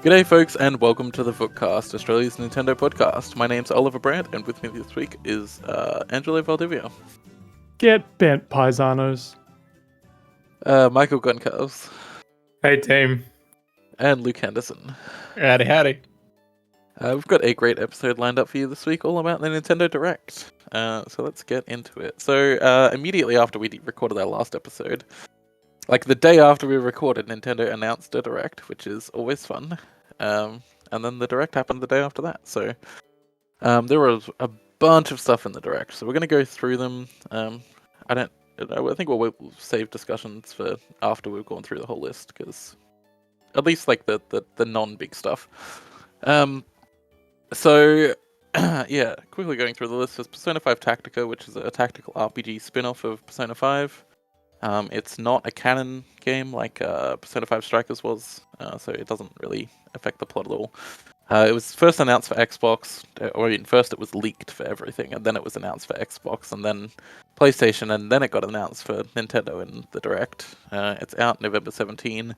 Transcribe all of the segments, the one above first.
G'day folks and welcome to the Vookcast, Australia's Nintendo podcast. My name's Oliver Brandt and with me this week is Angelo Valdivia. Get bent, paisanos. Michael Goncalves. Hey team. And Luke Henderson. Howdy. We've got a great episode lined up for you this week all about the Nintendo Direct. So let's get into it. So immediately after we recorded our last episode, like the day after we recorded, Nintendo announced a Direct, which is always fun. And then the Direct happened the day after that. So there was a bunch of stuff in the Direct. So we're going to go through them. I think we'll save discussions for after we've gone through the whole list, because at least like the non-big stuff. So yeah, quickly going through the list is Persona 5 Tactica, which is a tactical RPG spin-off of Persona 5. It's not a canon game like Persona 5 Strikers was, so it doesn't really affect the plot at all. It was first announced for Xbox, first it was leaked for everything, and then it was announced for Xbox, and then PlayStation, and then it got announced for Nintendo in the Direct. It's out November 17.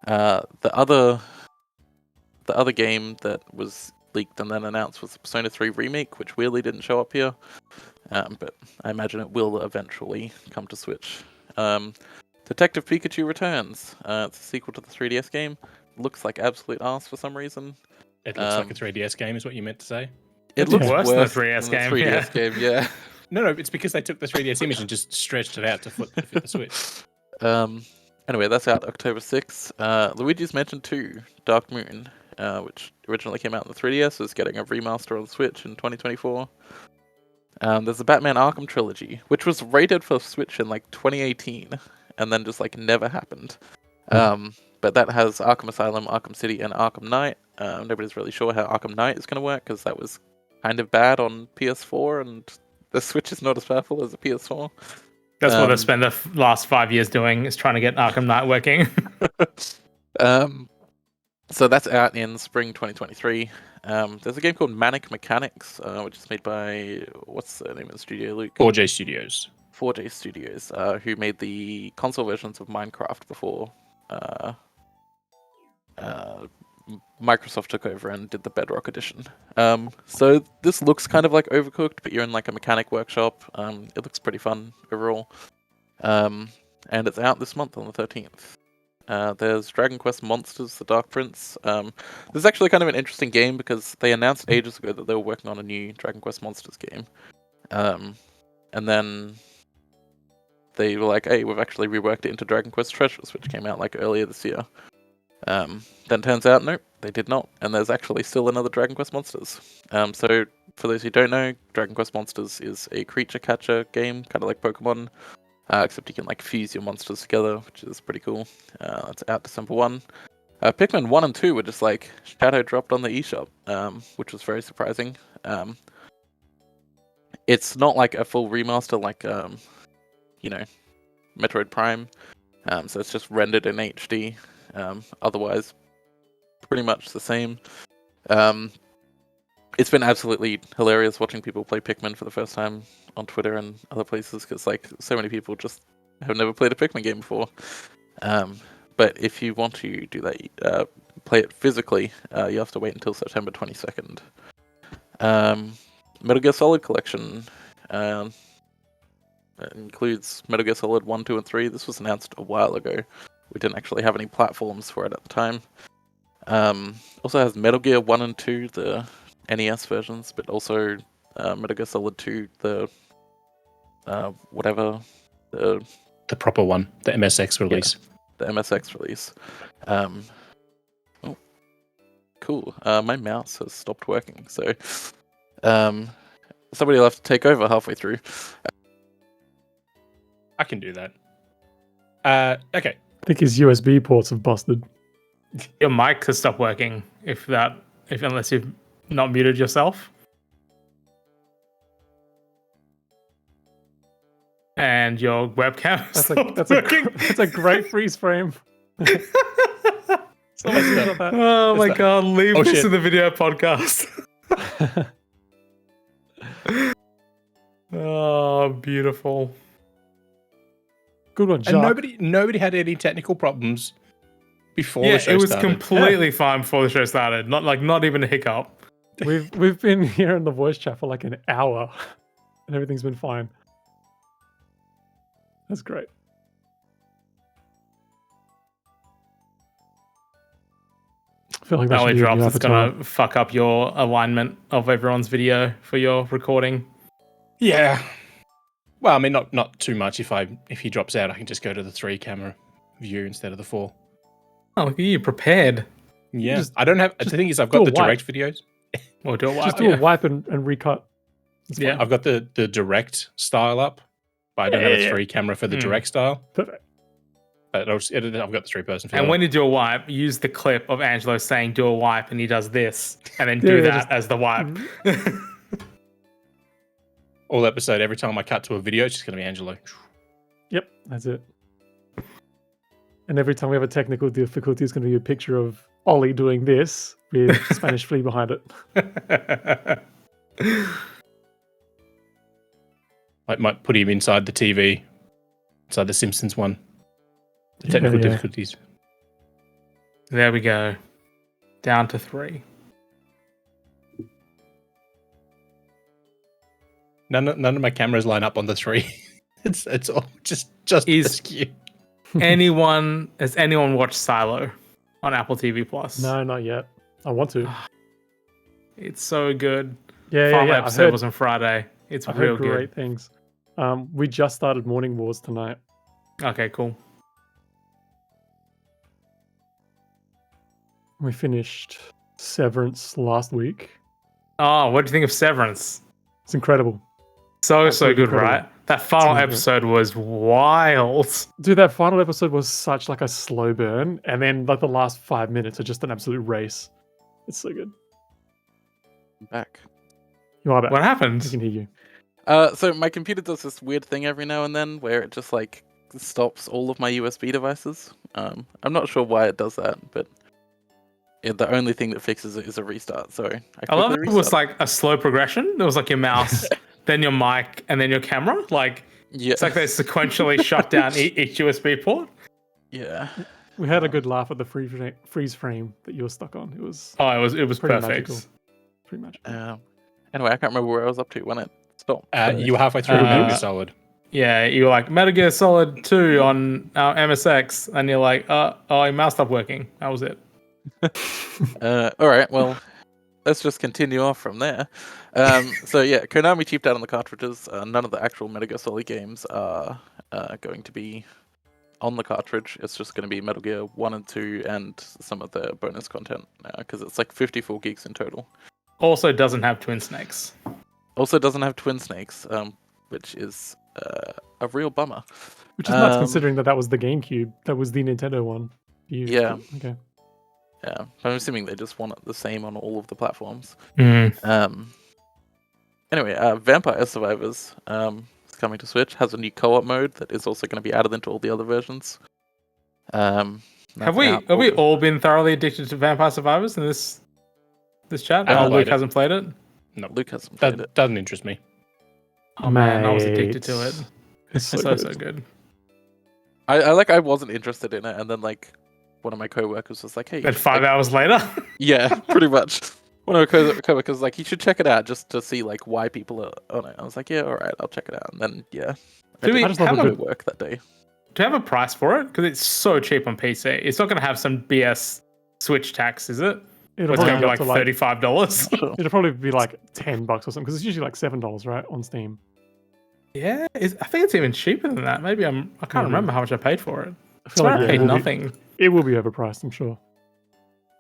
The other game that was leaked and then announced was the Persona 3 Remake, which weirdly didn't show up here, but I imagine it will eventually come to Switch. Detective Pikachu Returns. It's a sequel to the 3DS game. Looks like absolute arse for some reason. It looks like a 3DS game, is what you meant to say. It looks worse worse than a 3DS than game. the 3DS game, yeah. No, it's because they took the 3DS image and just stretched it out to fit the Switch. Anyway, that's out October 6th. Luigi's Mansion 2, Dark Moon, which originally came out on the 3DS, is getting a remaster on the Switch in 2024. There's the Batman Arkham trilogy, which was rated for Switch in like 2018, and then just like never happened. But that has Arkham Asylum, Arkham City, and Arkham Knight. Nobody's really sure how Arkham Knight is going to work, because that was kind of bad on PS4, and the Switch is not as powerful as a PS4. That's what they've spent the last 5 years doing, is trying to get Arkham Knight working. So that's out in spring 2023. There's a game called Manic Mechanics, which is made by, what's the name of the studio, Luke? 4J Studios. 4J Studios, who made the console versions of Minecraft before Microsoft took over and did the Bedrock edition. So this looks kind of like Overcooked, but you're in like a mechanic workshop. It looks pretty fun overall. And it's out this month on the 13th. There's Dragon Quest Monsters: The Dark Prince. This is actually kind of an interesting game, because they announced ages ago that they were working on a new Dragon Quest Monsters game. And then they were like, hey, we've actually reworked it into Dragon Quest Treasures, which came out like earlier this year. Then turns out, nope, they did not. And there's actually still another Dragon Quest Monsters. So for those who don't know, Dragon Quest Monsters is a creature catcher game, kind of like Pokemon. Except you can like fuse your monsters together, which is pretty cool. It's out December 1. Pikmin 1 and 2 were just like shadow dropped on the eShop, which was very surprising. It's not like a full remaster like, Metroid Prime. So it's just rendered in HD. Otherwise, pretty much the same. It's been absolutely hilarious watching people play Pikmin for the first time on Twitter and other places, because like so many people just have never played a Pikmin game before. But if you want to do that, play it physically, you have to wait until September 22nd. Metal Gear Solid Collection includes Metal Gear Solid 1, 2, and 3. This was announced a while ago. We didn't actually have any platforms for it at the time. Also has Metal Gear 1 and 2, the NES versions, but also Metal Gear Solid 2, the The proper one, the MSX release. Yeah, the MSX release. Oh, cool. My mouse has stopped working, so somebody will have to take over halfway through. I can do that. Okay. I think his USB ports have busted. Your mic has stopped working, unless you've not muted yourself. And your webcam that's a great freeze frame. Oh my god, leave this in the video podcast. Oh, beautiful. Good one, Jacques. And nobody had any technical problems before Yeah, the show it was started. completely fine before the show started. Not even a hiccup. We've been here in the voice chat for like an hour, and everything's been fine. That's great. I feel like that Ollie should be a new drops. It's avatar. gonna fuck up your alignment of everyone's video for your recording. Yeah. Well, I mean, not too much. If he drops out, I can just go to the 3-camera view instead of the 4. Oh, look at you prepared. Yeah, Just- I don't have. The just thing is, I've do got a the wipe. direct videos. Or do a wipe. Just do a wipe and recut. It's Yeah. fine. I've got the direct style up, but I don't Yeah, have yeah, a yeah. 3-camera for the Hmm. direct style. Perfect. But I've got the 3-person. And when you do a wipe, use the clip of Angelo saying "do a wipe" and he does this, and then Yeah, do yeah, that just- as the wipe. all episode, every time I cut to a video, it's just going to be Angelo. Yep, that's it. And every time we have a technical difficulty, it's going to be a picture of Ollie doing this with Spanish flea behind it. I might put him inside the TV, inside the Simpsons one. The Yeah, technical yeah. difficulties. There we go. Down to 3. None of my cameras line up on the 3. it's all just Is- askew. Has anyone watched Silo on Apple TV Plus? No, not yet. I want to. It's so good. Yeah, Final yeah. episode was on Friday. It's I've real heard great things. We just started Morning Wars tonight. good. Okay, cool. We finished Severance last week. Oh, what do you think of Severance? It's incredible. So Absolutely good, incredible. right? That final really good. episode was wild. Dude, that final episode was such like a slow burn, and then like the last 5 minutes are just an absolute race. It's so good. I'm back. You are back. What I happened? can hear you. So my computer does this weird thing every now and then where it just like stops all of my USB devices. I'm not sure why it does that, but yeah, the only thing that fixes it is a restart. So I love quickly it was restarted. like a slow progression. It was like your mouse, then your mic, and then your camera. Like Yeah, it's like they sequentially shut down each USB port. yeah. We had a good laugh at the freeze frame that you were stuck on. It was Oh, it was Pretty perfect. magical. pretty much. Anyway, I can't remember where I was up to when it stopped. You were halfway through Metal Gear Solid. Yeah, you were like Metal Gear Solid 2 on our MSX, and you're like, oh, your mouse stopped working. That was it. All right, well, let's just continue off from there. So yeah, Konami cheaped out on the cartridges. None of the actual Metal Gear Solid games are going to be on the cartridge. It's just going to be Metal Gear 1 and 2 and some of the bonus content because it's like 54 gigs in total. Also doesn't have Twin Snakes. Also doesn't have Twin Snakes, which is a real bummer. Which is nuts considering that was the GameCube. That was the Nintendo one. Yeah. Okay. Yeah, I'm assuming they just want it the same on all of the platforms. Mm. Anyway, Vampire Survivors is coming to Switch. Has a new co-op mode that is also going to be added into all the other versions. Have we all been thoroughly addicted to Vampire Survivors in this chat? I haven't Luke played it. hasn't played it. No, Luke hasn't played it. that doesn't interest me. Oh man, I was addicted to Mate. it. It's So good. so good. I wasn't interested in it, and then like one of my co-workers was like, "Hey," Then 5 hours later. yeah, pretty much. One of my co-workers was like, "You should check it out just to see like why people are on it." I was like, "Yeah, all right, I'll check it out." And then yeah, Do we I just just love had a to bit- work that day. Do you have a price for it? Because it's so cheap on PC. It's not going to have some BS Switch tax, is it? It'll It's going probably to be go like up to $35. Sure. It'll probably be like $10 or something because it's usually like $7, right, on Steam. Yeah, I think it's even cheaper than that. Maybe I can't Maybe. remember how much I paid for it. I I feel like I yeah, paid it will be- nothing. It will be overpriced, I'm sure.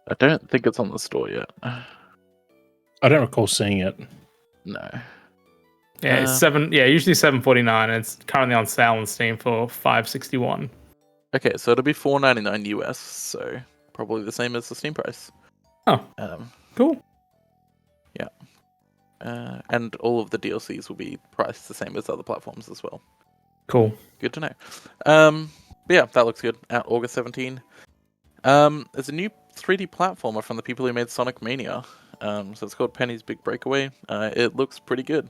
I don't think it's on the store yet. I don't recall seeing it. No. Yeah, it's usually $7.49, and it's currently on sale on Steam for $5.61. Okay, so it'll be $4.99 US, so probably the same as the Steam price. Oh, cool. And all of the DLCs will be priced the same as other platforms as well. Cool. Good to know. But yeah, that looks good. Out August 17. There's a new 3D platformer from the people who made Sonic Mania. So it's called Penny's Big Breakaway. It looks pretty good.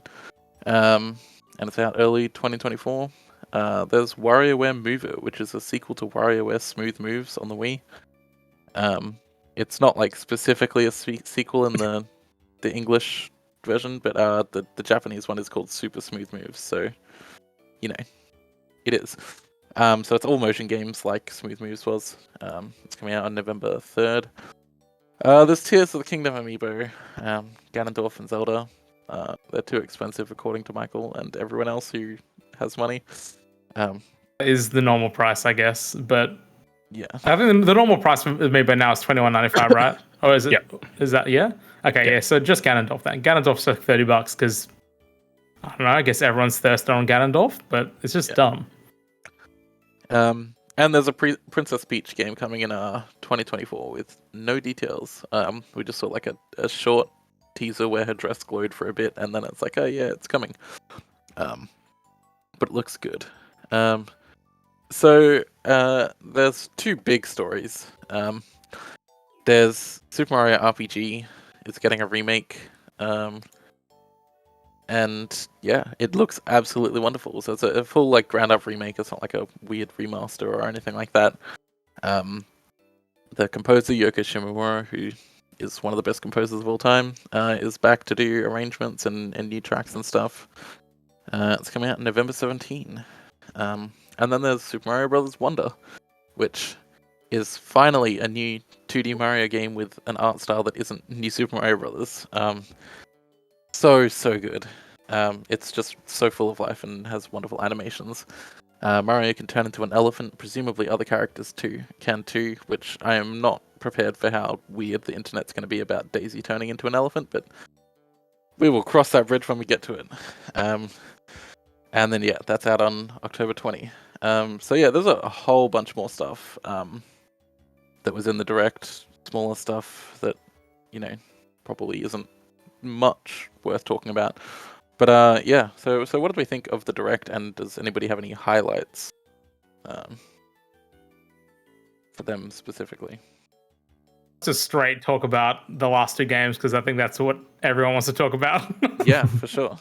And it's out early 2024. There's WarioWare Move It, which is a sequel to WarioWare Smooth Moves on the Wii. It's not like specifically a sequel in the English version, but the Japanese one is called Super Smooth Moves, so you know it is. So it's all motion games like Smooth Moves was. It's coming out on November 3rd. There's Tears of the Kingdom amiibo, Ganondorf and Zelda. They're too expensive according to Michael and everyone else who has money. Is the normal price, I guess, but Yeah. I think the normal price for amiibo now is $21.95, right? Or is it? Yep. Is that Okay, yeah. So just Ganondorf then. Ganondorf's like $30 because I don't know. I guess everyone's thirsty on Ganondorf, but it's just dumb. And there's a Princess Peach game coming in 2024 with no details. We just saw like a short teaser where her dress glowed for a bit, and then it's like, oh yeah, it's coming. But it looks good. So there's two big stories. There's Super Mario RPG is getting a remake. And yeah, it looks absolutely wonderful. So it's a full like ground up remake. It's not like a weird remaster or anything like that. The composer Yoko Shimomura, who is one of the best composers of all time, is back to do arrangements and new tracks and stuff. It's coming out on November 17. And then there's Super Mario Bros. Wonder, which is finally a new 2D Mario game with an art style that isn't New Super Mario Bros. So good. It's just so full of life and has wonderful animations. Mario can turn into an elephant, presumably other characters can too, which I am not prepared for how weird the internet's going to be about Daisy turning into an elephant, but we will cross that bridge when we get to it. And then yeah, that's out on October 20. So yeah, there's a whole bunch more stuff that was in the Direct, smaller stuff that, probably isn't much worth talking about. But yeah, so what did we think of the Direct, and does anybody have any highlights for them specifically? Just straight talk about the last two games because I think that's what everyone wants to talk about. Yeah, for sure.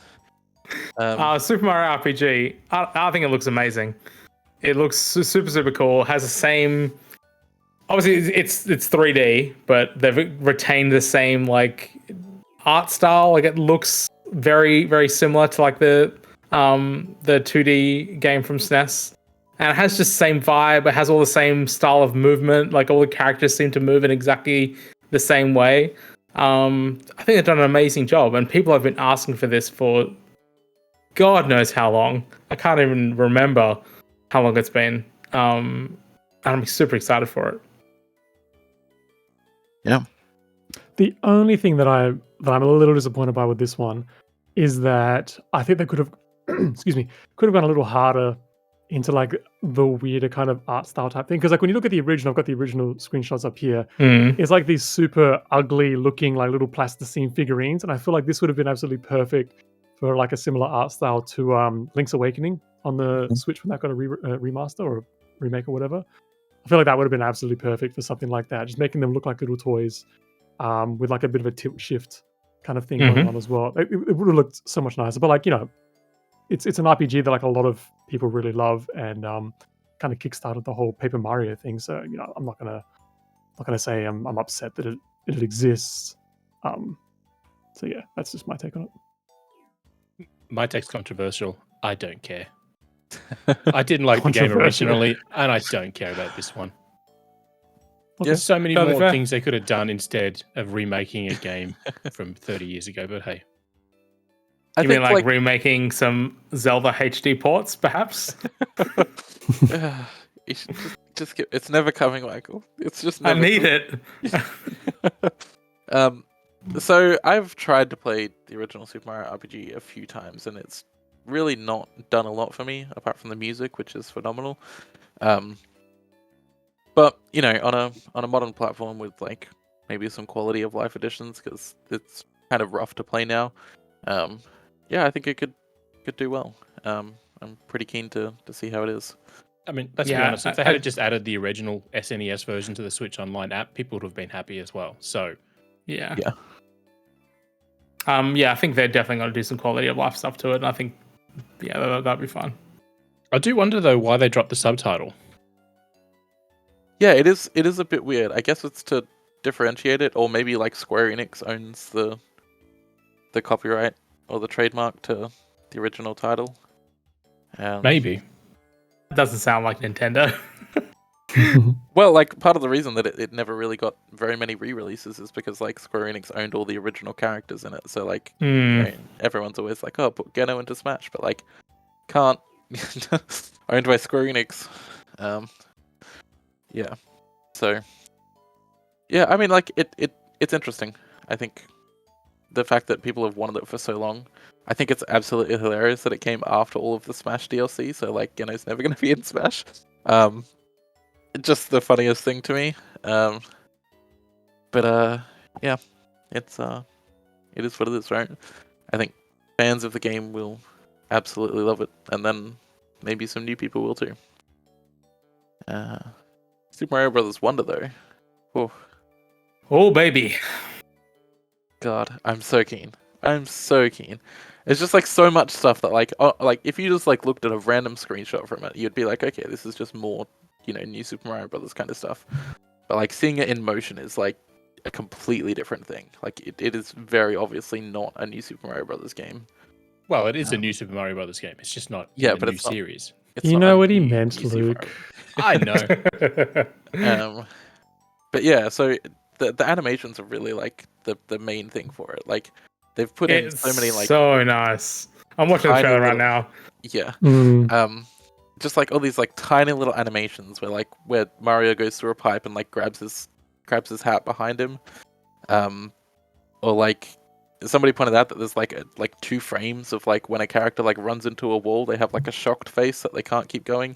Super Mario RPG, I think it looks amazing. It looks super cool. It has the same. Obviously, it's 3D, but they've retained the same like art style. Like it looks very similar to like the 2D game from SNES, and it has just the same vibe. It has all the same style of movement. Like all the characters seem to move in exactly the same way. I think they've done an amazing job, and people have been asking for this for God knows how long. I can't even remember how long it's been. And I'm super excited for it. Yeah. The only thing that I'm a little disappointed by with this one is that I think they could have, could have gone a little harder into like the weirder kind of art style type thing. Because like when you look at the original, I've got the original screenshots up here. It's like these super ugly looking like little plasticine figurines, and I feel like this would have been absolutely perfect for like a similar art style to Link's Awakening on the Switch when that got a remaster or a remake or whatever. I feel like that would have been absolutely perfect for something like that. Just making them look like little toys with like a bit of a tilt shift kind of thing going on as well. It would have looked so much nicer. But like, it's an RPG that like a lot of people really love and kind of kickstarted the whole Paper Mario thing. So, I'm not gonna say I'm upset that it exists. So yeah, that's just my take on it. My take's controversial. I don't care. I didn't like the game originally, and I don't care about this one. There's so many more things they could have done instead of remaking a game from 30 years ago, but hey. You mean like remaking some Zelda HD ports, perhaps? It's never coming, Michael. It's just never I need it. So I've tried to play the original Super Mario RPG a few times, and it's really not done a lot for me, apart from the music, which is phenomenal. But on a modern platform with like maybe some quality of life additions, because it's kind of rough to play now. Yeah, I think it could do well. I'm pretty keen to see how it is. I mean, let's be honest. If they had just added the original SNES version to the Switch Online app, people would have been happy as well. So, yeah. I think they're definitely going to do some quality of life stuff to it. And I think, that'd be fun. I do wonder though why they dropped the subtitle. Yeah, it is. It is a bit weird. I guess it's to differentiate it, or maybe like Square Enix owns the copyright or the trademark to the original title. Maybe. Doesn't sound like Nintendo. Well, like part of the reason that it never really got very many re-releases is because like Square Enix owned all the original characters in it. So like everyone's always like, oh, put Geno into Smash, but like can't. Owned by Square Enix. Yeah. So yeah, I mean like it's interesting. I think the fact that people have wanted it for so long. I think it's absolutely hilarious that it came after all of the Smash DLC, so like Geno's never gonna be in Smash. Just the funniest thing to me. But yeah, it is what it is, right? I think fans of the game will absolutely love it, and then maybe some new people will too. Super Mario Brothers Wonder though. Oh baby. God, I'm so keen. I'm so keen. It's just like so much stuff that like if you just like looked at a random screenshot from it, you'd be like, okay, this is just more, new Super Mario Brothers kind of stuff. But like seeing it in motion is like a completely different thing. Like it is very obviously not a new Super Mario Brothers game. Well, it is a new Super Mario Brothers game. It's just not Yeah, a but new it's not, series. You know what he meant, Luke. I know. But yeah, so the animations are really like the main thing for it. Like they've put in so many like so nice. I'm watching the trailer right now. Yeah. Mm. Just like all these like tiny little animations where Mario goes through a pipe and like grabs his hat behind him. Or like somebody pointed out that there's like 2 frames of like when a character like runs into a wall, they have like a shocked face that they can't keep going.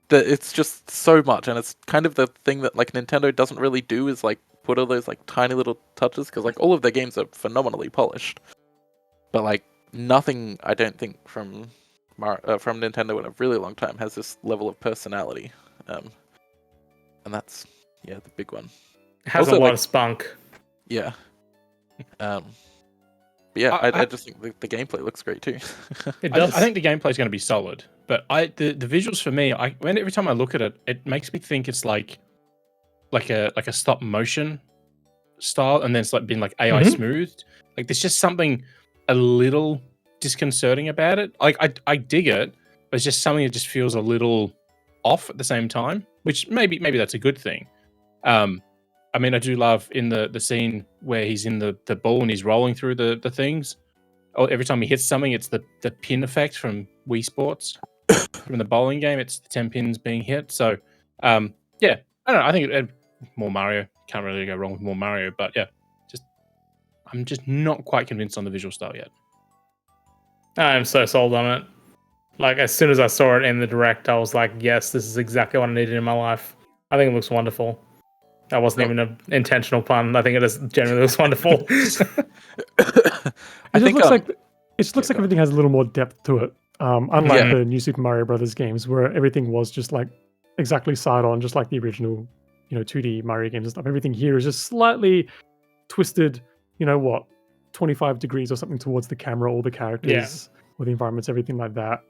It's just so much, and it's kind of the thing that like Nintendo doesn't really do is like put all those like tiny little touches, because like all of their games are phenomenally polished, but like nothing I don't think from Nintendo in a really long time has this level of personality, and that's the big one. It has Also, a lot like, of spunk. Yeah. But yeah, I just think the gameplay looks great too. It does. I think the gameplay is going to be solid, but the visuals for me, every time I look at it, it makes me think it's like a stop motion style, and then it's like being like AI smoothed. Like there's just something a little disconcerting about it. Like I dig it, but it's just something that just feels a little off at the same time, which maybe that's a good thing. I mean, I do love in the scene where he's in the ball and he's rolling through the things. Oh, every time he hits something, it's the pin effect from Wii Sports. From the bowling game, it's the 10 pins being hit. So, yeah, I don't know. I think more Mario. Can't really go wrong with more Mario. But yeah, I'm just not quite convinced on the visual style yet. I'm so sold on it. Like, as soon as I saw it in the direct, I was like, yes, this is exactly what I needed in my life. I think it looks wonderful. That wasn't even an intentional pun. I think it just generally looks wonderful. It looks like everything has a little more depth to it. Unlike the new Super Mario Brothers games, where everything was just like exactly side on, just like the original, 2D Mario games and stuff. Everything here is just slightly twisted, 25 degrees or something towards the camera, all the characters, or the environments, everything like that.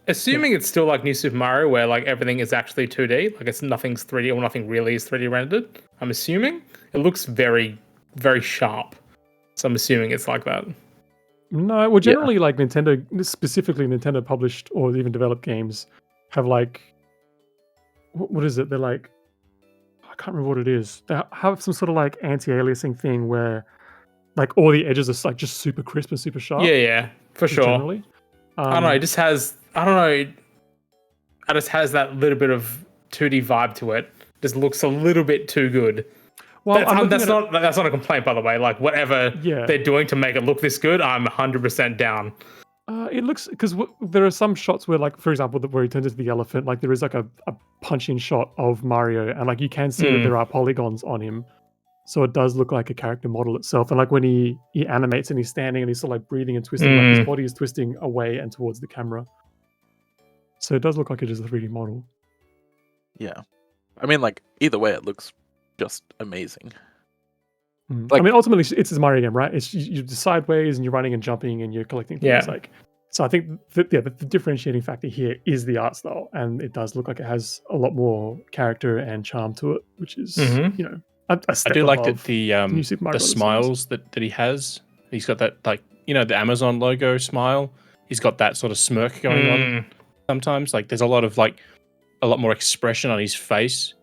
Assuming it's still like New Super Mario, where like everything is actually 2D, like nothing's 3D or nothing really is 3D rendered. I'm assuming it looks very, very sharp. So I'm assuming it's like that. No, well, generally, like Nintendo, specifically Nintendo published or even developed games, have like, what is it? They're like, I can't remember what it is. They have some sort of like anti-aliasing thing where, like, all the edges are like just super crisp and super sharp. Yeah, for sure. Generally, I don't know. It just has. I don't know. It just has that little bit of 2D vibe to it. Just looks a little bit too good. Well, that's not a complaint, by the way. Like whatever they're doing to make it look this good, I'm 100% down. It looks, because there are some shots where, like, for example, where he turns into the elephant, like there is like a punch-in shot of Mario, and like you can see that there are polygons on him, so it does look like a character model itself. And like when he animates and he's standing and he's sort of like breathing and twisting, like his body is twisting away and towards the camera. So it does look like it is a 3D model. Yeah, I mean, like either way, it looks just amazing. Like, I mean, ultimately, it's a Mario game, right? It's you're sideways and you're running and jumping and you're collecting things. Like So I think that the differentiating factor here is the art style, and it does look like it has a lot more character and charm to it, which is a step I do like that above the New Super Mario the Brothers smiles that he has. He's got that the Amazon logo smile. He's got that sort of smirk going on sometimes. Like there's a lot more expression on his face.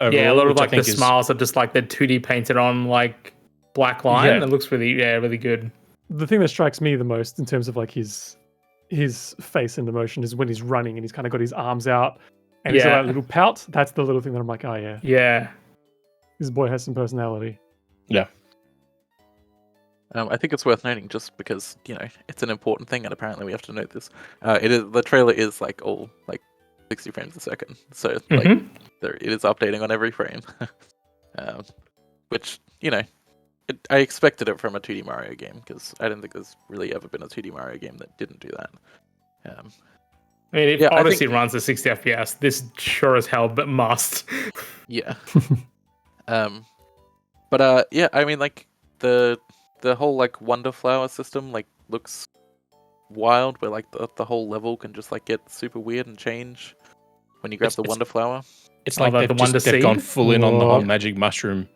Overall, yeah, a lot of which I like the think is, smiles are just like the 2D painted on like black line. Yeah. It looks really good. The thing that strikes me the most in terms of like his face and emotion is when he's running and he's kind of got his arms out and he's got that little pout. That's the little thing that I'm like, oh yeah, Yeah. this boy has some personality. Yeah. I think it's worth noting just because it's an important thing, and apparently we have to note this. The trailer is like all like 60 frames a second, so like it is updating on every frame, which I expected it from a 2D Mario game because I don't think there's really ever been a 2D Mario game that didn't do that. I mean, if Odyssey runs at 60 FPS, this sure as hell but must. Yeah. But I mean, like the whole like Wonder-ful system like looks wild, where like the whole level can just like get super weird and change when you grab the Wonder-ful. It's like they've gone full in on the whole magic mushroom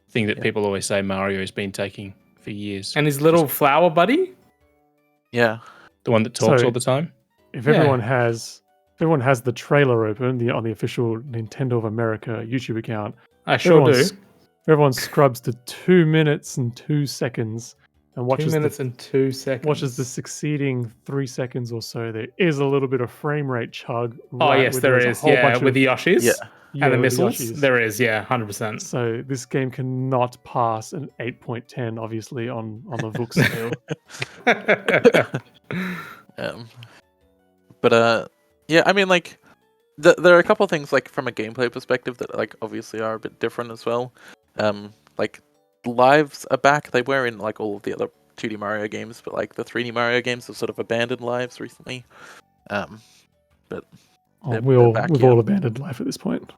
thing that people always say Mario has been taking for years. And his little flower buddy? Yeah. The one that talks all the time? If everyone has the trailer open on the official Nintendo of America YouTube account, I sure do. Everyone scrubs to 2 minutes and 2 seconds and watches 2 minutes and 2 seconds. Watches the succeeding 3 seconds or so. There is a little bit of frame rate chug. Oh yes, there is. Yeah, with the Yoshis. Yeah, and the missiles. Yoshis. There is. Yeah, 100%. So this game cannot pass an 8.10, obviously, on the Vook scale. I mean, like, there are a couple of things, like, from a gameplay perspective that, like, obviously are a bit different as well. Like, lives are back. They were in, like, all of the other 2D Mario games, but, like, the 3D Mario games have sort of abandoned lives recently. But we've all abandoned life at this point.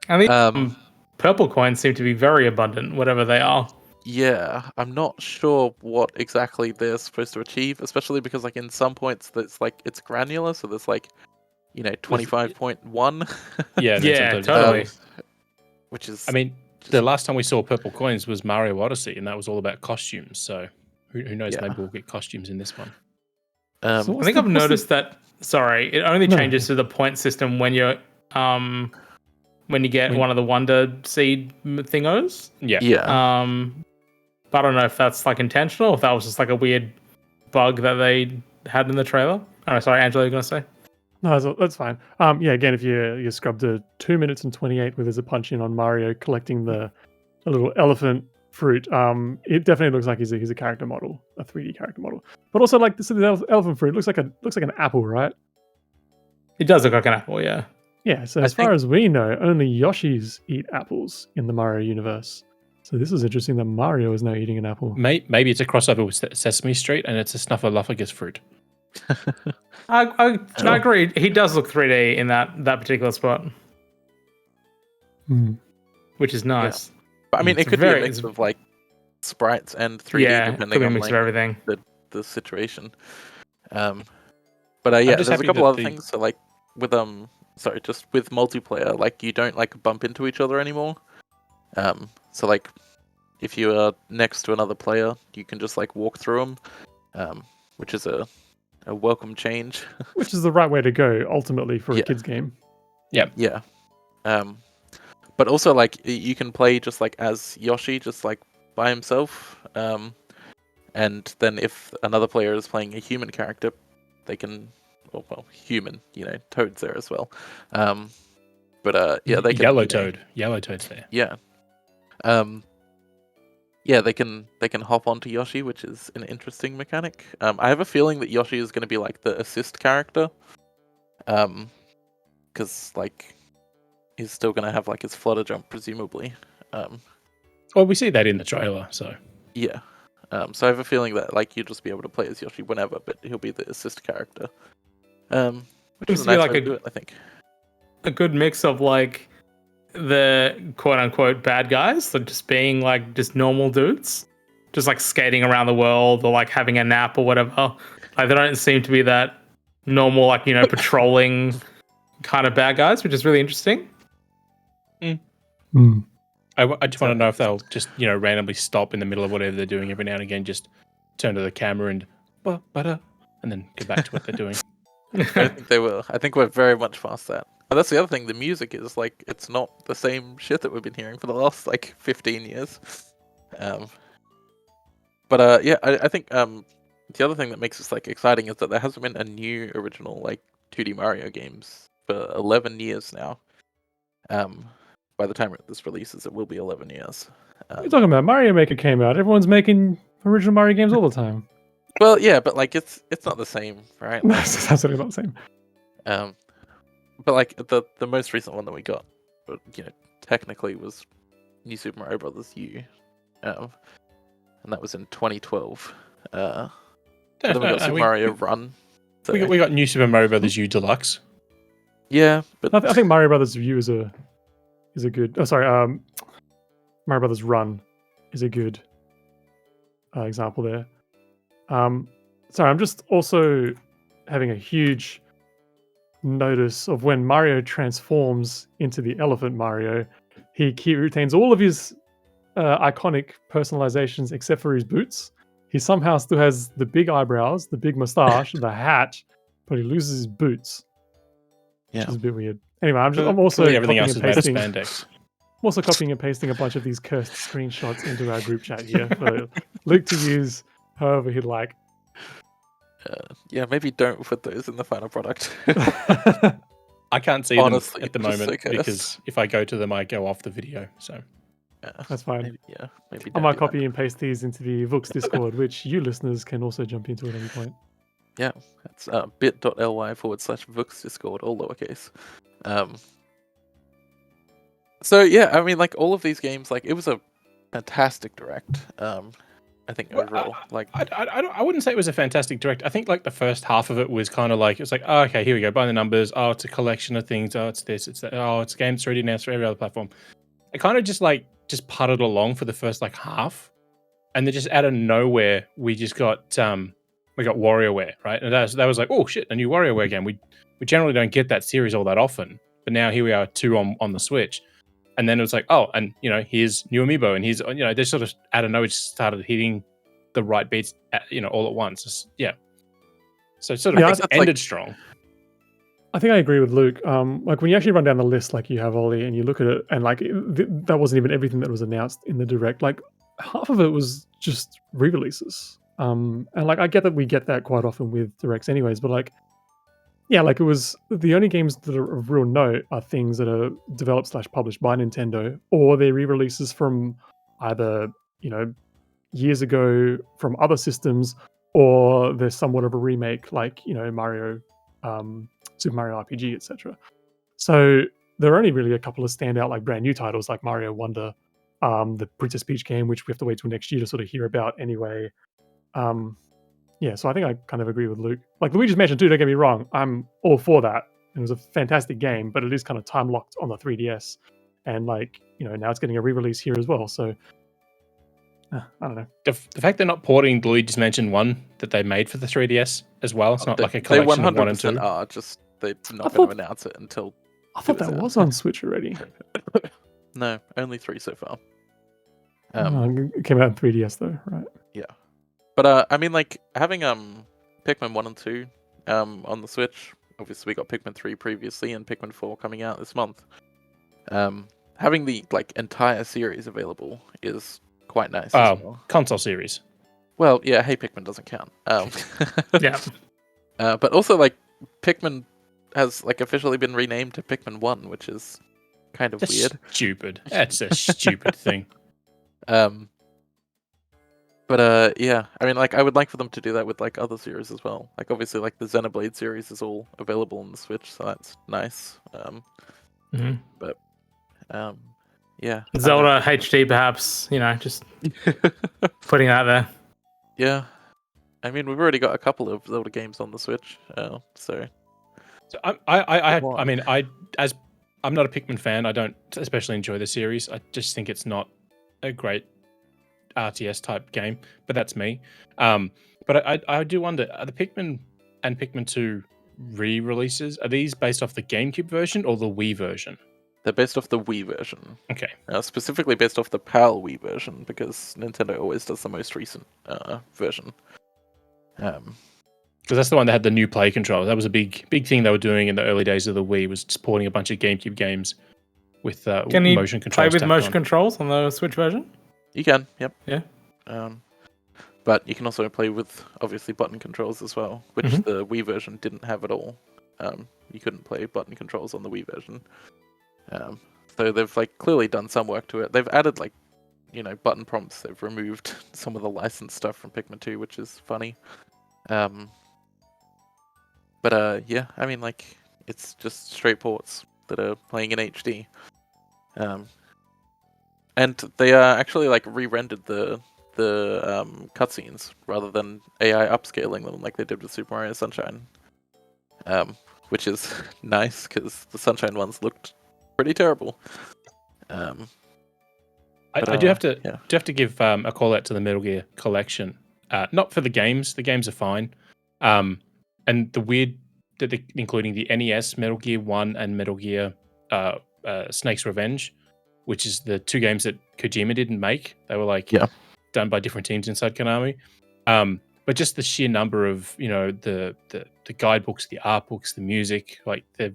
I mean, purple coins seem to be very abundant, whatever they are. Yeah, I'm not sure what exactly they're supposed to achieve, especially because, like, in some points it's granular, so there's like 25.1. Yeah, totally. Which is, I mean, the last time we saw purple coins was Mario Odyssey, and that was all about costumes. So who knows? Maybe we'll get costumes in this one. I think I've noticed that. Sorry, it only changes to the point system when you're when you get one of the Wonder Seed thingos. Yeah. But I don't know if that's like intentional, or if that was just like a weird bug that they had in the trailer. Oh, sorry, Angelo, you're gonna say? No, that's fine. Again, if you scrub to 2 minutes and 28, where there's a punch in on Mario collecting the little elephant fruit, it definitely looks like he's a character model, a 3D character model. But also, like this elephant fruit looks like an apple, right? It does look like an apple, yeah. Yeah. So as far as we know, only Yoshis eat apples in the Mario universe. So this is interesting that Mario is now eating an apple. Maybe it's a crossover with Sesame Street, and it's a Snuffleupagus fruit. I agree. He does look 3D in that particular spot, which is nice. Yeah. But I mean, it could be a mix of like sprites and 3D, depending on like, everything. The situation. But there's a couple other things. So like with just with multiplayer, like you don't like bump into each other anymore. So like if you are next to another player, you can just like walk through them, which is a welcome change. Which is the right way to go ultimately for a kids game. Yeah. But also like you can play just like as Yoshi, just like by himself. And then if another player is playing a human character, they can, human, Toad's there as well. They can Yellowtoad's there. Yeah. They can hop onto Yoshi, which is an interesting mechanic. I have a feeling that Yoshi is going to be like the assist character, because like he's still going to have like his flutter jump presumably. Well, we see that in the trailer, so yeah. So I have a feeling that like you'll just be able to play as Yoshi whenever, but he'll be the assist character. Which is a nice way to do it, I think. A good mix of like the quote unquote bad guys, so just being like just normal dudes, just like skating around the world or like having a nap or whatever, Like, they don't seem to be that normal, like, you know, patrolling kind of bad guys, which is really interesting. I just want to So- know if they'll just, you know, randomly stop in the middle of whatever they're doing every now and again, just turn to the camera and then get back to what they're doing. I think they will. I think we're very much past that. But that's the other thing. The music is like it's not the same shit that we've been hearing for the last like 15 years. Yeah, I think the other thing that makes this like exciting is that there hasn't been a new original like 2D Mario games for 11 years now. By the time this releases, it will be 11 years. What are you talking about? Mario Maker came out. Everyone's making original Mario games all the time. Well, yeah, but like it's not the same, right? Like, That's absolutely not the same. but like the most recent one that we got, you know, technically was New Super Mario Brothers U, and that was in 2012. Then we got Super Mario Run. So, We got New Super Mario Brothers U Deluxe. yeah, but I think Mario Brothers View is a good. Oh, sorry. Mario Brothers Run is a good example there. Sorry, I'm just also having a huge notice of when Mario transforms into the Elephant Mario. He retains all of his iconic personalizations except for his boots. He somehow still has the big eyebrows, the big mustache, the hat, but he loses his boots. yeah, Which is a bit weird. Anyway, I'm also Clearly everything copying else and is made of pasting. spandex. I'm also copying and pasting a bunch of these cursed screenshots into our group chat here for Luke to use however he'd like. yeah. Maybe don't put those in the final product. I can't see Honestly, them at the just so moment cursed. because if I go to them, I go off the video. So Yeah, That's fine. maybe, yeah, maybe. I don't might do that. copy and paste these into the Vookcast Discord, which you listeners can also jump into at any point. Yeah, that's bit.ly/Vookcast Discord, all lowercase. So yeah, I mean, like all of these games, like it was a fantastic direct. I think overall, like I wouldn't say it was a fantastic direct. I think like the first half of it was kind of like, it's like, oh, okay, here we go, by the numbers. Oh, it's a collection of things. Oh, it's this, it's that. Oh, it's games 3D now for every other platform. It kind of just putted along for the first like half, and then just out of nowhere we just got WarioWare, right? And that was like, oh shit, a new WarioWare game. We generally don't get that series all that often, but now here we are, 2 on the Switch. And then it was like, oh, and you know, here's new amiibo, and here's, you know, they sort of out of nowhere just started hitting the right beats, you know, all at once. Yeah. So it sort of ended strong. I think I agree with Luke. Like when you actually run down the list, like you have Ollie, and you look at it, and like that wasn't even everything that was announced in the direct. Like half of it was just re-releases. And like I get that we get that quite often with directs, anyways. But like, yeah, like it was the only games that are of real note are things that are developed / published by Nintendo, or they're re-releases from either, you know, years ago from other systems, or there's somewhat of a remake, like, you know, Mario, Super Mario RPG, etc. So there are only really a couple of standout, like brand new titles, like Mario Wonder, the Princess Peach game, which we have to wait till next year to sort of hear about anyway. Yeah, so I think I kind of agree with Luke. Like Luigi's Mansion 2, don't get me wrong, I'm all for that. It was a fantastic game, but it is kind of time locked on the 3DS, and like, you know, now it's getting a re-release here as well. So I don't know. The fact they're not porting Luigi's Mansion 1 that they made for the 3DS as well. It's not like a they collection of 1 and 2. are just they're not thought- going to announce it until. I thought that was on Switch already. No, only 3 so far. It came out in 3DS though, right? Yeah, but I mean, like having Pikmin 1 and 2 on the Switch. Obviously, we got Pikmin 3 previously, and Pikmin 4 coming out this month. Having the like entire series available is quite nice. As well. Console series. Well, yeah, Hey Pikmin doesn't count. Yeah. But also, like Pikmin has like officially been renamed to Pikmin 1, which is kind of That's weird. stupid. That's a stupid thing. But yeah, I mean, like I would like for them to do that with like other series as well. Like obviously, like the Xenoblade series is all available on the Switch, so that's nice. But yeah, Zelda HD, perhaps, you know, just putting it out there. Yeah, I mean, we've already got a couple of Zelda games on the Switch, so. So I mean, I'm not a Pikmin fan. I don't especially enjoy the series. I just think it's not a great RTS type game, but that's me. But I do wonder, are the Pikmin and Pikmin 2 re-releases, are these based off the GameCube version or the Wii version? They're based off the Wii version. Okay. Specifically based off the PAL Wii version, because Nintendo always does the most recent version. Because that's the one that had the new play controls. That was a big thing they were doing in the early days of the Wii, was just porting a bunch of GameCube games with Can you motion controls. play with motion on. controls on the Switch version? You can, yep. Yeah. But you can also play with, obviously, button controls as well, which the Wii version didn't have at all. You couldn't play button controls on the Wii version. So they've like clearly done some work to it. They've added like, button prompts. They've removed some of the licensed stuff from Pikmin 2, which is funny. Yeah, I mean, like, it's just straight ports that are playing in HD. And they actually like re-rendered the cutscenes rather than AI upscaling them like they did with Super Mario Sunshine. Which is nice because the Sunshine ones looked pretty terrible. I do have to give a call out to the Metal Gear collection. Not for the games. The games are fine. And the weird that including the NES Metal Gear 1 and Metal Gear Snake's Revenge, which is the two games that Kojima didn't make. They were done by different teams inside Konami. But just the sheer number of the guidebooks, the art books, the music, like they're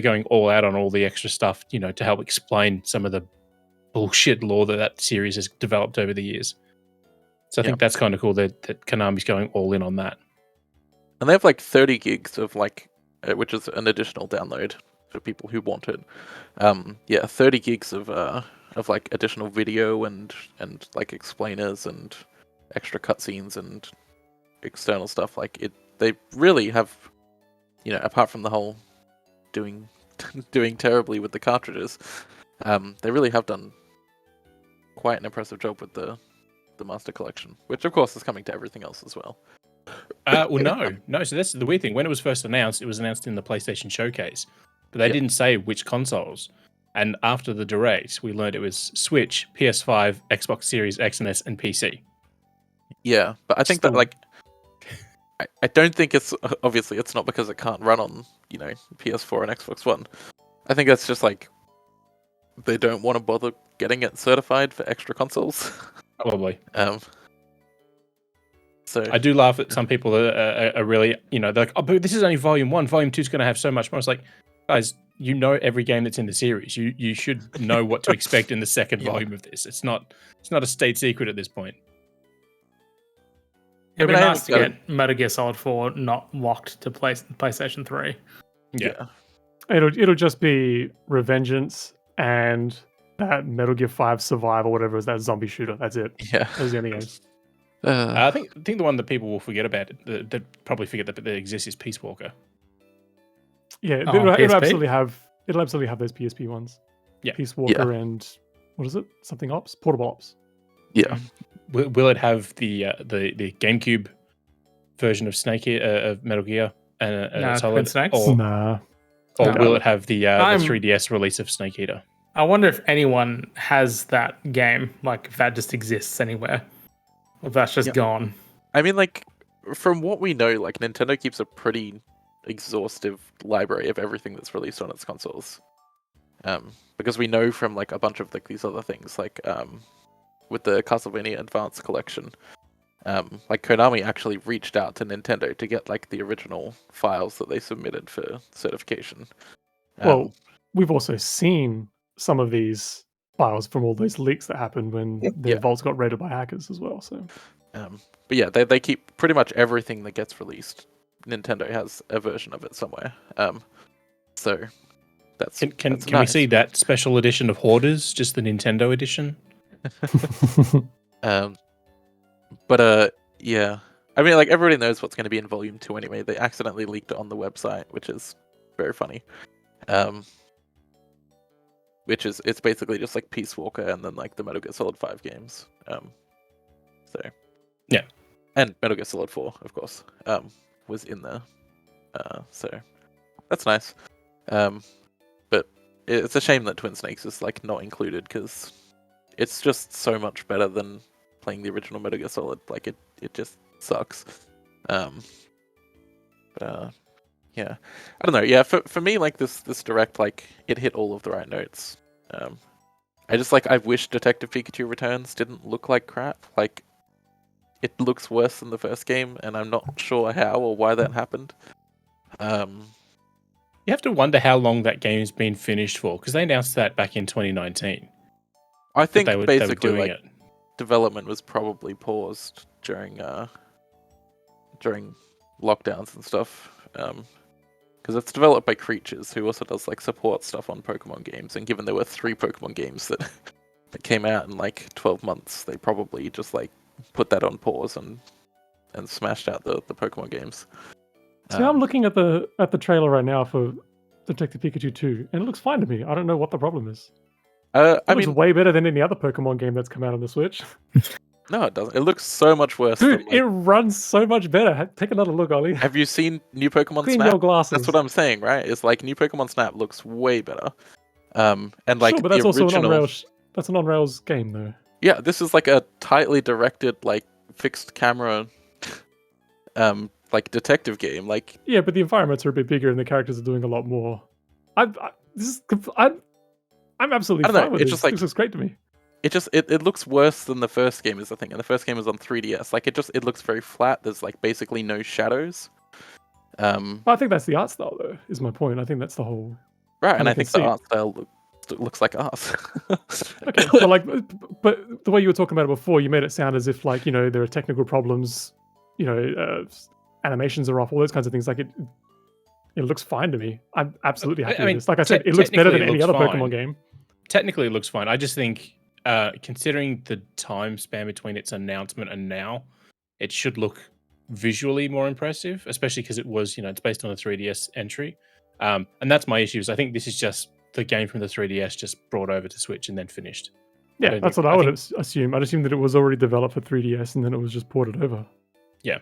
going all out on all the extra stuff to help explain some of the bullshit lore that series has developed over the years. So I think that's kind of cool that Konami's going all in on that. And they have like 30 gigs of which is an additional download for people who want it. 30 gigs of like additional video and like explainers and extra cutscenes and external stuff. Like they really have, apart from the whole doing terribly with the cartridges, they really have done quite an impressive job with the Master Collection, which of course is coming to everything else as well. No. So that's the weird thing. When it was first announced, it was announced in the PlayStation Showcase, but they didn't say which consoles. And after the Direct, we learned it was Switch, PS5, Xbox Series X and S, and PC. Yeah, but I think that I don't think it's obviously it's not because it can't run on PS4 and Xbox One. I think it's just like they don't want to bother getting it certified for extra consoles. Probably. So I do laugh at some people that are really they're like, oh, but this is only Volume 1. Volume 2 is going to have so much more. It's like, guys, every game that's in the series. You should know what to expect in the second volume of this. It's not a state secret at this point. It'd be nice to get Metal Gear Solid 4 not locked to PlayStation 3. Yeah. It'll just be Revengeance and that Metal Gear 5 Survive or whatever is that zombie shooter. That's it. Yeah. Those are the only games. I think the one that people will forget about, that probably forget that exists, is Peace Walker. Yeah, it'll absolutely have those PSP ones. Yeah. Peace Walker and what is it? Something Ops? Portable Ops. Yeah. Will it have the GameCube version of of Metal Gear and Solid? Snakes? Or will it have the 3DS release of Snake Eater? I wonder if anyone has that game, like if that just exists anywhere. If that's just gone. I mean, like, from what we know, like, Nintendo keeps a pretty exhaustive library of everything that's released on its consoles. Because we know from, like, a bunch of these other things, like, with the Castlevania Advance Collection, like, Konami actually reached out to Nintendo to get, like, the original files that they submitted for certification. Well, we've also seen some of these files from all those leaks that happened when their vaults got raided by hackers as well. So, but yeah, they keep pretty much everything that gets released. Nintendo has a version of it somewhere. So that's can nice. We see that special edition of Hoarders, just the Nintendo edition? Yeah. I mean, like, everybody knows what's going to be in Volume 2 anyway. They accidentally leaked it on the website, which is very funny. It's basically just like Peace Walker and then like the Metal Gear Solid 5 games. So yeah, and Metal Gear Solid 4, of course, was in there. So that's nice. But it's a shame that Twin Snakes is like not included because it's just so much better than playing the original Metal Gear Solid. Like it just sucks. Yeah, I don't know. Yeah, for me, like this direct, like it hit all of the right notes. I wish Detective Pikachu Returns didn't look like crap. Like, it looks worse than the first game, and I'm not sure how or why that happened. You have to wonder how long that game's been finished for, because they announced that back in 2019. I think they were basically doing like it. development was probably paused during lockdowns and stuff. Because it's developed by Creatures, who also does like support stuff on Pokemon games. And given there were 3 Pokemon games that came out in like 12 months, they probably just like put that on pause and smashed out the Pokemon games. See, I'm looking at the trailer right now for Detective Pikachu 2, and it looks fine to me. I don't know what the problem is. It looks way better than any other Pokemon game that's come out on the Switch. No, it doesn't. It looks so much worse. Dude, than, like, it runs so much better. Take another look, Ollie. Have you seen New Pokemon Clean Snap? your glasses. That's what I'm saying, right? It's like New Pokemon Snap looks way better. And like sure, but that's the also original... an on-rails. That's an on-rails game, though. Yeah, this is like a tightly directed, like fixed camera, like detective game. Like, yeah, but the environments are a bit bigger and the characters are doing a lot more. I'm absolutely fine with it's this. just like This looks great to me. It looks worse than the first game is the thing, and the first game was on 3DS. Like it looks very flat. There's like basically no shadows. I think that's the art style, though. Is my point. I think that's the whole. Right, and I think the art style looks like us. Okay, but the way you were talking about it before, you made it sound as if like there are technical problems, animations are off, all those kinds of things. Like it looks fine to me. I'm absolutely happy with this. Like I said, it looks better than any other Pokemon game. Technically, it looks fine. I just think, considering the time span between its announcement and now, it should look visually more impressive, especially because it was, it's based on a 3DS entry. And that's my issue. Is I think this is just the game from the 3DS just brought over to Switch and then finished. Yeah, that's what I would assume. I'd assume that it was already developed for 3DS and then it was just ported over. Yeah.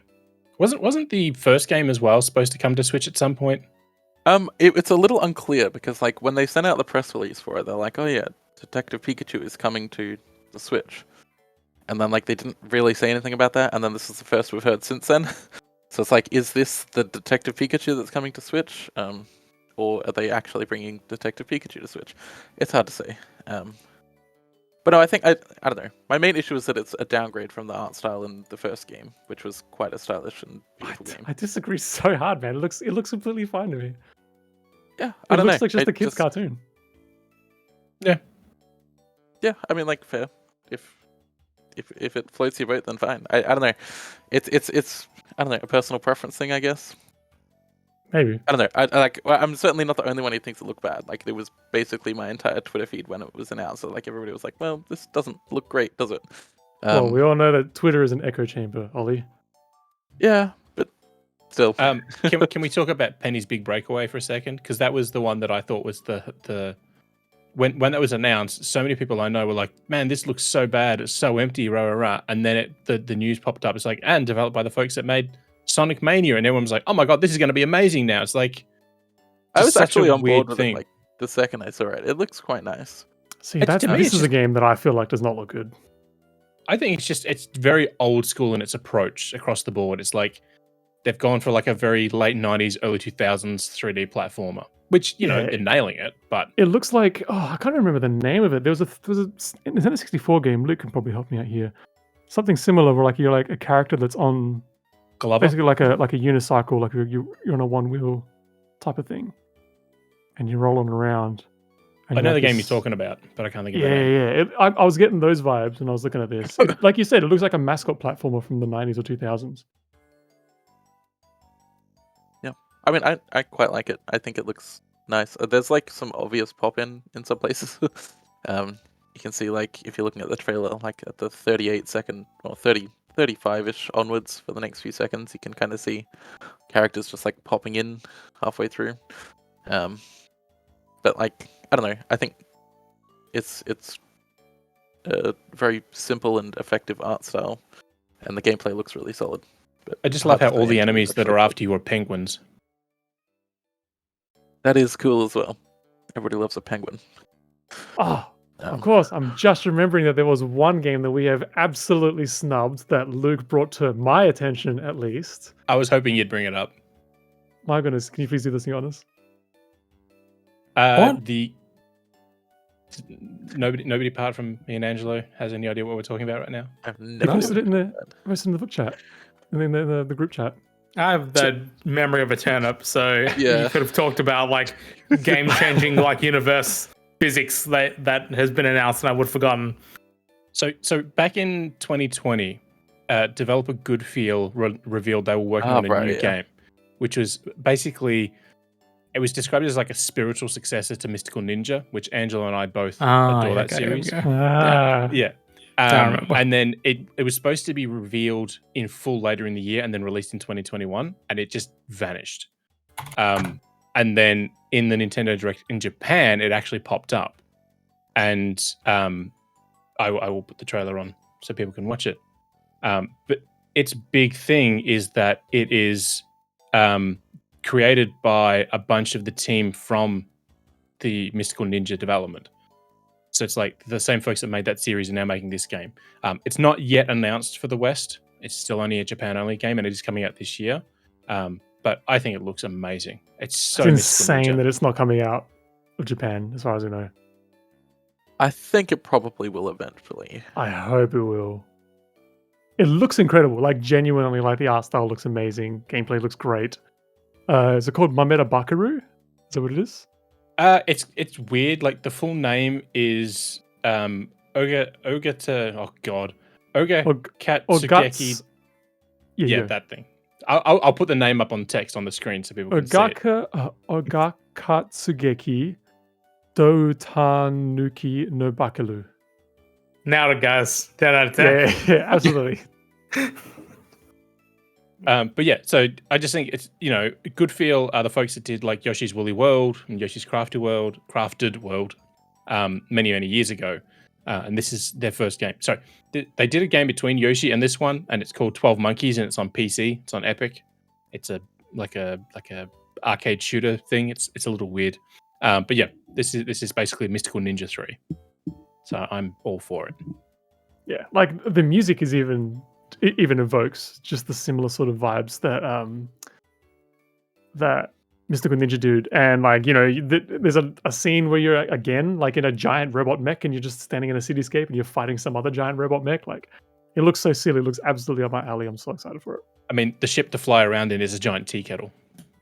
Wasn't the first game as well supposed to come to Switch at some point? It's a little unclear because like when they sent out the press release for it, they're like, "Oh yeah, Detective Pikachu is coming to the Switch," and then like they didn't really say anything about that, and then this is the first we've heard since then. So it's like, is this the Detective Pikachu that's coming to Switch, or are they actually bringing Detective Pikachu to Switch? It's hard to say. But no, I think I don't know. My main issue is that it's a downgrade from the art style in the first game, which was quite a stylish and beautiful game. I disagree so hard, man. It looks completely fine to me. Yeah, I don't know. It looks like just a kid's cartoon. Yeah. Yeah, I mean, like, fair. If it floats your boat, then fine. I don't know. It's I don't know, a personal preference thing, I guess. Maybe. I don't know. I'm certainly not the only one who thinks it looked bad. Like, there was basically my entire Twitter feed when it was announced. So, like, everybody was like, "Well, this doesn't look great, does it?" Well, we all know that Twitter is an echo chamber, Ollie. Yeah, but still. Can we talk about Penny's Big Breakaway for a second? Because that was the one that I thought was the when that was announced. So many people I know were like, "Man, this looks so bad. It's so empty." Rah rah rah. And then the news popped up. It's like, and developed by the folks that made Sonic Mania, and everyone was like, "Oh my god, this is going to be amazing now." It's like, I was actually on board with it, like the second I saw it. It looks quite nice. See, this is a game that I feel like does not look good. I think it's very old school in its approach across the board. It's like they've gone for like a very late 90s, early 2000s 3D platformer, which they're nailing it. But it looks like I can't remember the name of it. There was a Nintendo 64 game. Luke can probably help me out here. Something similar, where like you're like a character that's on Glover? Basically like a unicycle, like you're on a one wheel type of thing, and you're rolling around. I know the game you're talking about, but I can't think of it. Yeah. I was getting those vibes when I was looking at this. Like you said, it looks like a mascot platformer from the 90s or 2000s. Yeah, I mean, I quite like it. I think it looks nice. There's like some obvious pop in some places. You can see, like, if you're looking at the trailer, like at the 38-second or 35-ish onwards for the next few seconds, you can kind of see characters just like popping in halfway through. But like, I don't know. I think it's a very simple and effective art style, and the gameplay looks really solid. But I just love how all the enemies that are after you are penguins. That is cool as well. Everybody loves a penguin. Oh, Of course, I'm just remembering that there was one game that we have absolutely snubbed that Luke brought to my attention, at least. I was hoping you'd bring it up. My goodness, can you please do this thing on us? What? Nobody apart from me and Angelo has any idea what we're talking about right now. I've They never. posted it in the book chat, and then the group chat. I have the memory of a turnip, so Yeah. you could have talked about like game-changing like universe physics that has been announced, and I would have forgotten. So back in 2020, developer Goodfeel revealed they were working on a new game, which was basically, it was described as like a spiritual successor to Mystical Ninja, which Angelo and I both adore that series. Yeah. And then it was supposed to be revealed in full later in the year and then released in 2021, and it just vanished. And then in the Nintendo Direct in Japan, it actually popped up. And I will put the trailer on so people can watch it. But its big thing is that it is created by a bunch of the team from the Mystical Ninja development. So it's like the same folks that made that series are now making this game. It's not yet announced for the West. It's still only a Japan-only game, and it is coming out this year. But I think it looks amazing. It's insane that it's not coming out of Japan, as far as I know. I think it probably will eventually. I hope it will. It looks incredible. Like, genuinely, like, the art style looks amazing. Gameplay looks great. Is it called Mameta Bakaru? Is that what it is? It's weird. Like, the full name is Oga Katsugeki. Yeah, that thing. I'll put the name up on text on the screen so people can see it. Ogakatsugeki Doutanuki no Bakaru. Now it guys. 10 out of 10. Yeah, absolutely. But yeah, so I just think it's, Goodfeel are the folks that did like Yoshi's Woolly World and Yoshi's Crafted World many, many years ago. And this is their first game. So they did a game between Yoshi and this one, and it's called 12 Monkeys, and it's on PC. It's on Epic. It's a arcade shooter thing. It's a little weird. But yeah, this is basically Mystical Ninja 3. So I'm all for it. Yeah, like the music is even evokes just the similar sort of vibes that Mystical Ninja did. And like, there's a scene where you're again like in a giant robot mech and you're just standing in a cityscape and you're fighting some other giant robot mech. Like, it looks so silly. It looks absolutely up my alley. I'm so excited for it. I mean, the ship to fly around in is a giant tea kettle.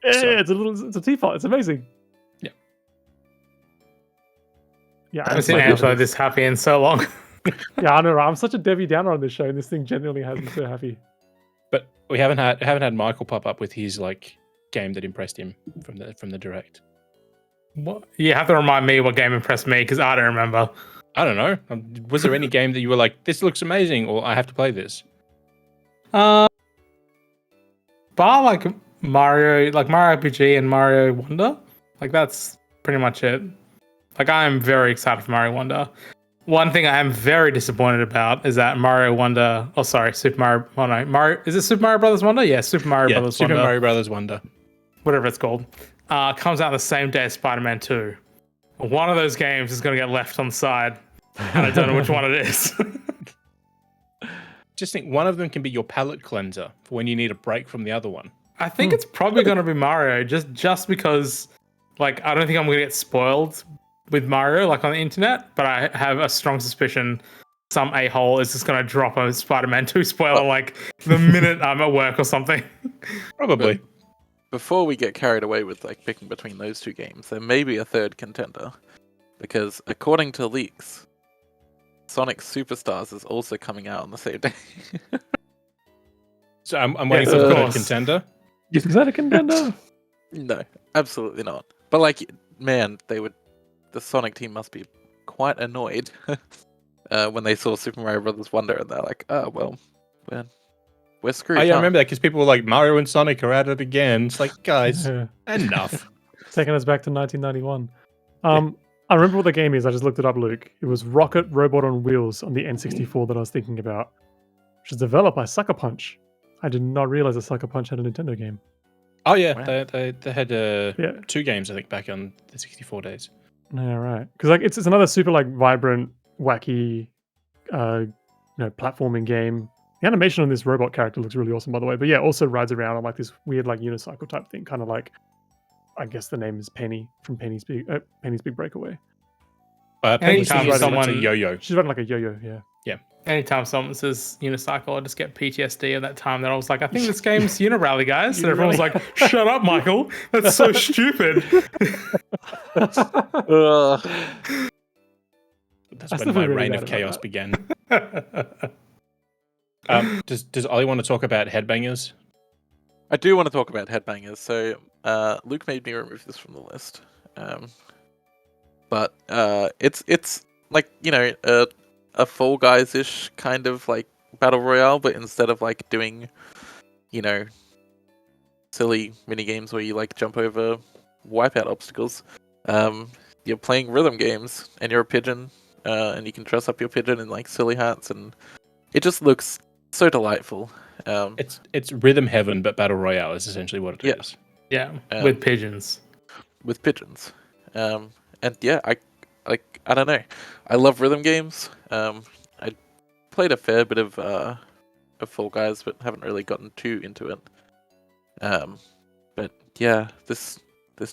Yeah, it's a teapot. It's amazing. Yeah, I haven't seen Angelo this happy in so long. Yeah, I know. Right? I'm such a Debbie Downer on this show, and this thing genuinely has me so happy. But we haven't had Michael pop up with his like game that impressed him from the Direct. What? You have to remind me what game impressed me because I don't remember. I don't know. Was there any game that you were like, this looks amazing, or I have to play this? Bar like Mario RPG and Mario Wonder. Like, that's pretty much it. Like, I am very excited for Mario Wonder. One thing I am very disappointed about is that Super Mario. Oh no, Mario. Is it Super Mario Brothers Wonder? Yeah, Super Mario Brothers Wonder. Super Mario Brothers Wonder. Whatever it's called. Comes out the same day as Spider-Man 2. One of those games is going to get left on the side, and I don't know which one it is. Just think, one of them can be your palate cleanser for when you need a break from the other one. I think it's probably going to be Mario, just because, like, I don't think I'm going to get spoiled with Mario, like, on the internet, but I have a strong suspicion some a-hole is just going to drop a Spider-Man 2 spoiler, like, the minute I'm at work or something. Probably. But before we get carried away with, like, picking between those two games, there may be a third contender. Because, according to leaks, Sonic Superstars is also coming out on the same day. So I'm waiting for the third contender. Is that a contender? No, absolutely not. But, like, man, the Sonic team must be quite annoyed when they saw Super Mario Brothers Wonder, and they're like, oh, well, we're screwed. Oh, yeah, I remember that because people were like, Mario and Sonic are at it again. It's like, guys, enough. Taking us back to 1991. I remember what the game is. I just looked it up, Luke. It was Rocket Robot on Wheels on the N64 that I was thinking about, which is developed by Sucker Punch. I did not realize that Sucker Punch had a Nintendo game. Oh, yeah. Wow. They had 2 games, I think, back on the 64 days. Yeah, right. Because like it's another super like vibrant, wacky, platforming game. The animation on this robot character looks really awesome, by the way. But yeah, also rides around on like this weird like unicycle type thing, kind of like I guess the name is Penny from Penny's Big Breakaway. Penny's Anytime a someone- yo-yo. She's riding like a yo-yo. Yeah. Anytime someone says unicycle, I just get PTSD of that time that I was like, I think this game's Unirally, guys. And everyone was like, shut up, Michael. That's so stupid. Ugh. That's That's when my definitely really reign bad of about chaos that. began. Does Ollie want to talk about headbangers? I do want to talk about headbangers. So Luke made me remove this from the list. But it's like a Fall Guys-ish kind of like battle royale, but instead of like doing silly mini games where you like jump over wipeout obstacles, you're playing rhythm games and you're a pigeon, and you can dress up your pigeon in like silly hats, and it just looks so delightful. It's rhythm heaven, but battle royale is essentially what it is. Yeah, with pigeons. With pigeons. And yeah, I don't know. I love rhythm games. I played a fair bit of Fall Guys, but haven't really gotten too into it. But yeah, this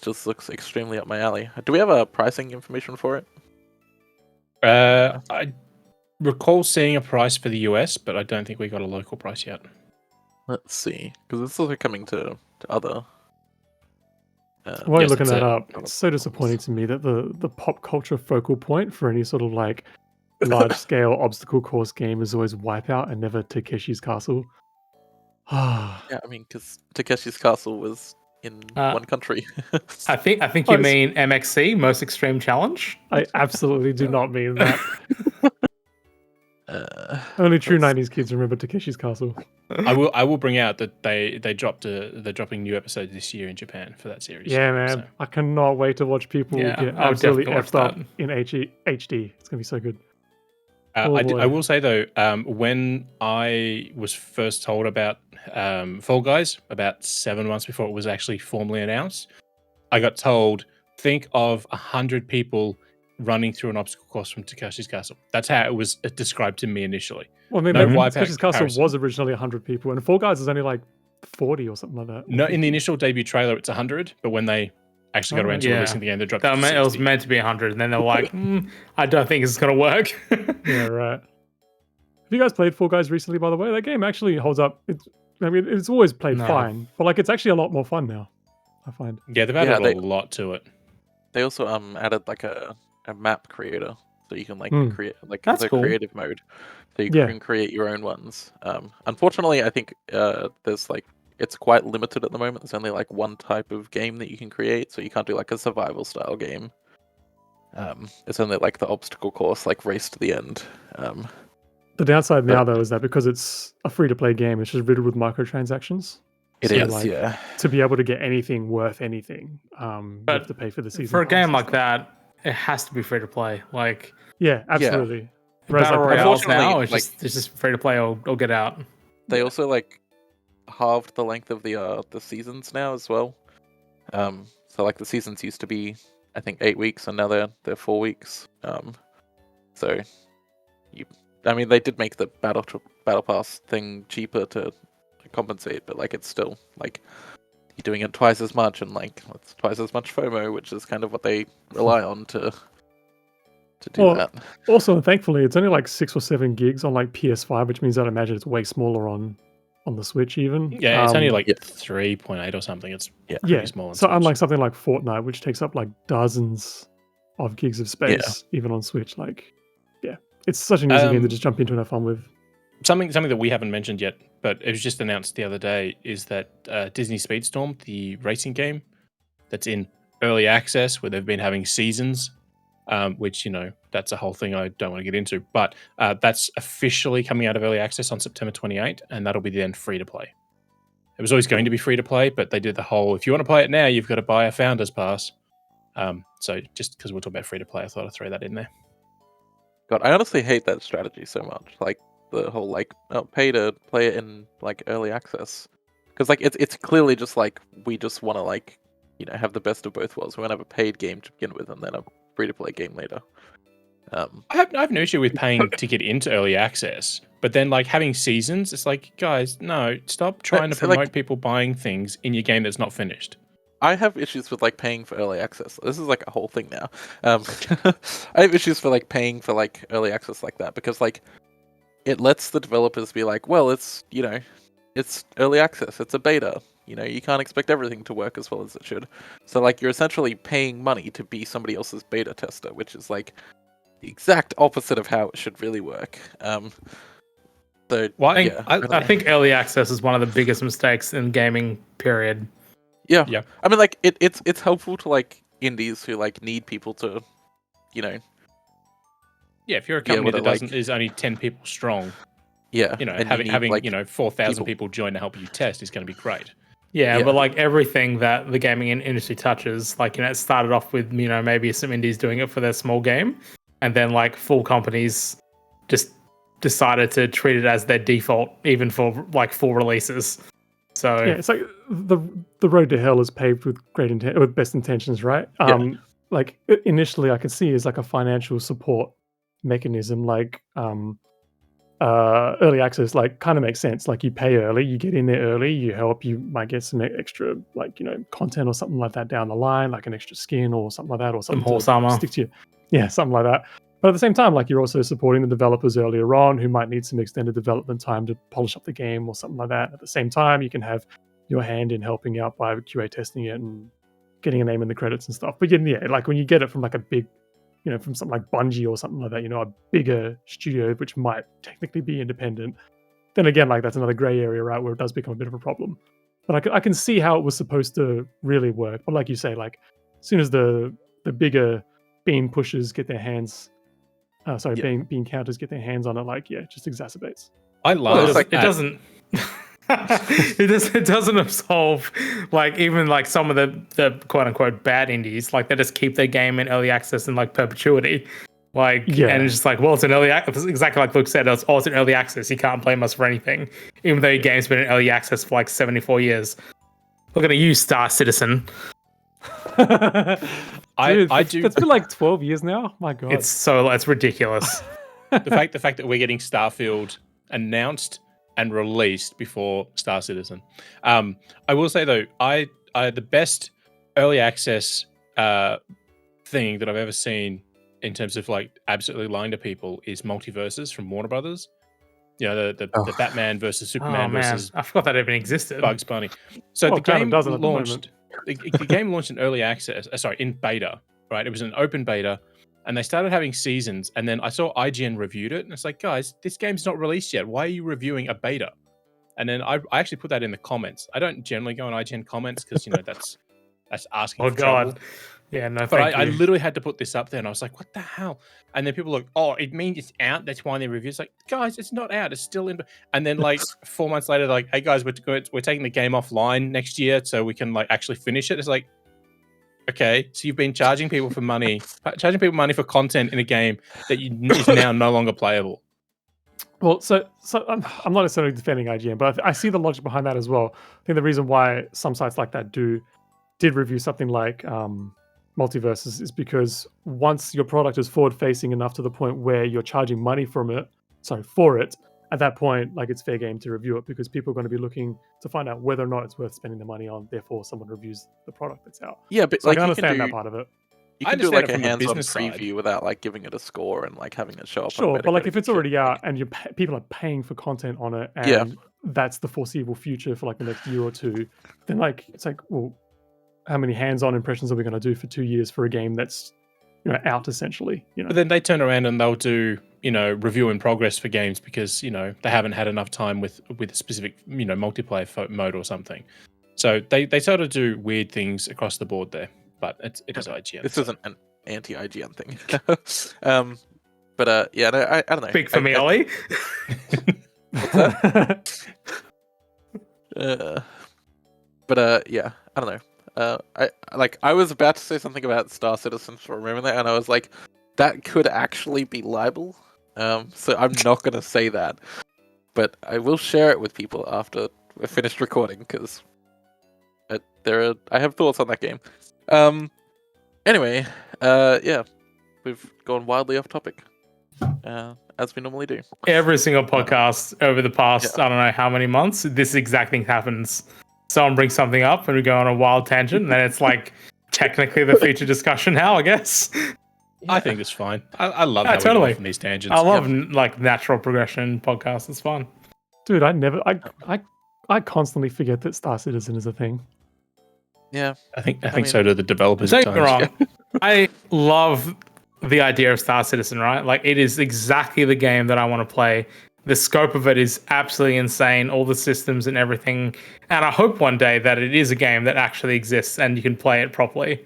just looks extremely up my alley. Do we have a pricing information for it? I recall seeing a price for the US, but I don't think we got a local price yet. Let's see, because it's also coming to other. While you're Yes, looking it's that a- up, it's so disappointing to me that the pop culture focal point for any sort of like large scale obstacle course game is always Wipeout and never Takeshi's Castle. Yeah, I mean, because Takeshi's Castle was in one country. I think you it's- mean MXC, Most Extreme Challenge. I absolutely do not mean that. Only true let's- 90s kids remember Takeshi's Castle. I will bring out that they're dropping new episodes this year in Japan for that series. Yeah, man. So, I cannot wait to watch people Yeah, get I'll absolutely definitely watch effed up that. in HD. It's going to be so good. Oh, I boy. will say though, when I was first told about Fall Guys about 7 months before it was actually formally announced, I got told, think of 100 people running through an obstacle course from Takeshi's Castle. That's how it was described to me initially. Well, I mean, No like, Wipeout Takeshi's Castle comparison. was originally 100 people, and Fall Guys is only like 40 or something like that. No, in the initial debut trailer, it's 100, but when they actually got around to Yeah. releasing the game, they dropped it to It was 60. meant to be 100, and then they're like, I don't think it's going to work. Yeah, right. Have you guys played Fall Guys recently, by the way? That game actually holds up. It's always played No. fine, but like it's actually a lot more fun now, I find. Yeah, they've added they- a lot to it. They also added like a map creator, so you can like Hmm. create like That's the cool. creative mode, so you Yeah. can create your own ones. Unfortunately, I think there's like it's quite limited at the moment. There's only like one type of game that you can create, so you can't do like a survival style game. It's only like the obstacle course, like race to the end. The downside now, But- though, is that because it's a free-to-play game, it's just riddled with microtransactions. It So, is, like, yeah. To be able to get anything worth anything, you But have to pay for the season. For a pass game and like stuff. that, it has to be free to play. Like, Yeah, absolutely. Whereas, Battle like, Royales unfortunately, now, like- it's just free to play or get out. They also like halved the length of the seasons now as well. So like the seasons used to be, I think, 8 weeks, and now they're 4 weeks. So I mean, they did make the battle pass thing cheaper to compensate, but like it's still like you're doing it twice as much, and like it's twice as much FOMO, which is kind of what they rely on to do Well, that. Also, thankfully, it's only like 6 or 7 gigs on like PS5, which means I'd imagine it's way smaller on the Switch even. Yeah, it's only like yeah. 3.8 or something. It's Yeah. pretty Yeah. small. on So Switch. unlike something like Fortnite, which takes up like dozens of gigs of space, even on Switch, like yeah, it's such an easy game to just jump into and have fun with. something that we haven't mentioned yet, but it was just announced the other day, is that Disney Speedstorm, the racing game, that's in early access where they've been having seasons, which that's a whole thing I don't want to get into, but that's officially coming out of early access on September 28, and that'll be then free to play. It was always going to be free to play, but they did the whole, if you want to play it now, you've got to buy a Founders Pass. So just because we're talking about free to play, I thought I'd throw that in there. God, I honestly hate that strategy so much. Like the whole like pay to play it in like early access, because like it's clearly just like we just want to like have the best of both worlds. We want to have a paid game to begin with, and then a free-to-play game later. I have no issue with paying to get into early access, but then like having seasons, it's like, guys, no, stop trying to promote people buying things in your game that's not finished. I have issues with like paying for early access. This is like a whole thing now. I have issues for like paying for like early access like that because like it lets the developers be like, well, it's it's early access, it's a beta. You can't expect everything to work as well as it should. So like you're essentially paying money to be somebody else's beta tester, which is like the exact opposite of how it should really work. So I think early access is one of the biggest mistakes in gaming. Period. Yeah. Yeah. I mean, like it's helpful to like indies who like need people to, Yeah, if you're a company that is only 10 people strong, yeah, and having 4,000 people join to help you test is going to be great. Yeah, but like everything that the gaming industry touches, like it started off with maybe some indies doing it for their small game, and then like full companies just decided to treat it as their default, even for like full releases. So yeah, it's like the road to hell is paved with with best intentions, right? Like initially, I could see as like a financial support mechanism, like early access, like kind of makes sense. Like you pay early, you get in there early, you help, you might get some extra like content or something like that down the line, like an extra skin or something like that, or something horse armor. Stick to you, something like that. But at the same time, like you're also supporting the developers earlier on who might need some extended development time to polish up the game or something like that. At the same time, you can have your hand in helping out by QA testing it and getting a name in the credits and stuff. But yeah, like when you get it from like a big, from something like Bungie or something like that, a bigger studio which might technically be independent, then again, like that's another gray area, right, where it does become a bit of a problem. But I can see how it was supposed to really work. But like you say, like as soon as the bigger bean pushers get their hands bean counters get their hands on it, like it just exacerbates. I love it doesn't it doesn't absolve like even like some of the quote unquote bad indies, like they just keep their game in early access in like perpetuity. And it's just like, well, it's an early access, exactly like Luke said, it's an early access, you can't blame us for anything, even though your game's been in early access for like 74 years. Look at you, Star Citizen. I do. It's been like 12 years now. My God, it's ridiculous. the fact that we're getting Starfield announced and released before Star Citizen. I will say though, I the best early access thing that I've ever seen in terms of like absolutely lying to people is Multiverses from Warner Brothers. The Batman versus Superman versus I forgot that even existed. Bugs Bunny. So the game launched. The game launched in early access. In beta. Right, it was an open beta, and they started having seasons. And then I saw IGN reviewed it, and it's like, guys, this game's not released yet. Why are you reviewing a beta? And then I actually put that in the comments. I don't generally go on IGN comments because that's asking. For trouble. Yeah, no. But I literally had to put this up there, and I was like, what the hell? And then people were like, oh, it means it's out. That's why they review. It's like, guys, it's not out. It's still in. And then like 4 months later, they're like, hey guys, we're taking the game offline next year so we can like actually finish it. It's like, okay, so you've been charging people money for content in a game that is now no longer playable. Well, so I'm not necessarily defending IGN, but I see the logic behind that as well. I think the reason why some sites like that did review something like Multiverses is because once your product is forward-facing enough to the point where you're charging money for it, at that point, like it's fair game to review it because people are going to be looking to find out whether or not it's worth spending the money on. Therefore, someone reviews the product that's out. Yeah, but so like, I understand that part of it. You can do like a hands-on preview without like giving it a score and like having it show up. Sure, but like if it's already out and people are paying for content on it, and that's the foreseeable future for like the next year or two, then like it's like, well, how many hands-on impressions are we going to do for 2 years for a game that's out essentially? But then they turn around and they'll do review in progress for games because they haven't had enough time with a specific multiplayer mode or something. So they sort of do weird things across the board there. But it is IGN. This isn't an anti-IGN thing. But I don't know. Speak for me, Ollie. But yeah, I don't know. I was about to say something about Star Citizen for a moment there, and I was like, that could actually be libel. So I'm not going to say that, but I will share it with people after we're finished recording because I have thoughts on that game. Anyway, yeah. we've gone wildly off topic, as we normally do. Every single podcast over the past, I don't know how many months, this exact thing happens. Someone brings something up and we go on a wild tangent, and then it's like technically the feature discussion now, I guess. I think it's fine. I love how we go off on these tangents. I love like natural progression podcasts. It's fun. Dude, I constantly forget that Star Citizen is a thing. Yeah, I think so do the developers. Don't get me wrong. I love the idea of Star Citizen, right? Like, it is exactly the game that I want to play. The scope of it is absolutely insane, all the systems and everything. And I hope one day that it is a game that actually exists and you can play it properly.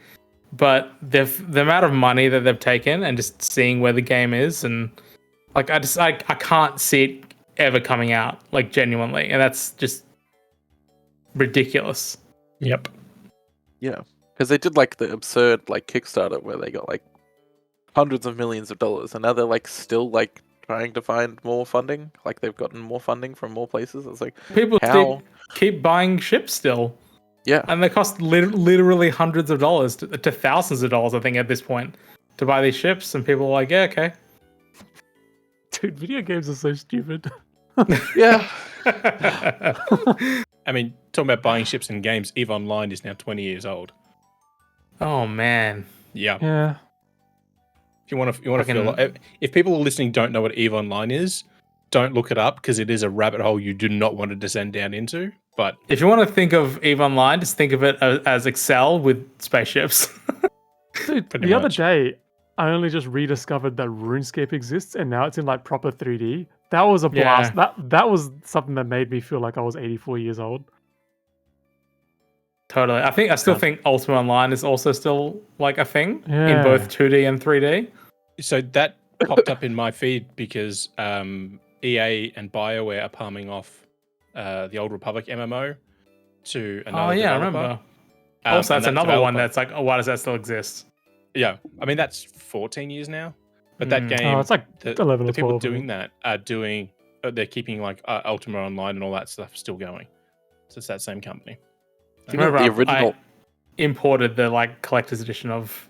But the amount of money that they've taken and just seeing where the game is, and like I can't see it ever coming out, like, genuinely. And that's just ridiculous. Yep. Yeah, because they did like the absurd like Kickstarter where they got like hundreds of millions of dollars, and now they're like still like trying to find more funding. Like, they've gotten more funding from more places. It's like, People how? keep buying ships still. Yeah, And they cost literally hundreds of dollars to thousands of dollars, I think, at this point, to buy these ships. And people are like, yeah, okay. Dude, video games are so stupid. yeah. I mean, talking about buying ships in games, EVE Online is now 20 years old. Oh, man. Yeah. Yeah. If you want to feel like, if people are listening don't know what EVE Online is, don't look it up, because it is a rabbit hole you do not want to descend down into. But if you want to think of EVE Online, just think of it as Excel with spaceships. Dude, the other day, I only just rediscovered that RuneScape exists, and now it's in like proper 3D. That was a blast. That was something that made me feel like I was 84 years old. Totally. I still think Ultima Online is also still like a thing in both 2D and 3D. So that popped up in my feed because EA and BioWare are palming off the Old Republic MMO to another developer. I remember. Also, that's another one that's like, why does that still exist? Yeah, I mean, that's 14 years now. But that game, it's like 11 the or 12. people doing that are doing, they're keeping like Ultima Online and all that stuff still going. So it's that same company. Do you remember the original? I imported the like collector's edition of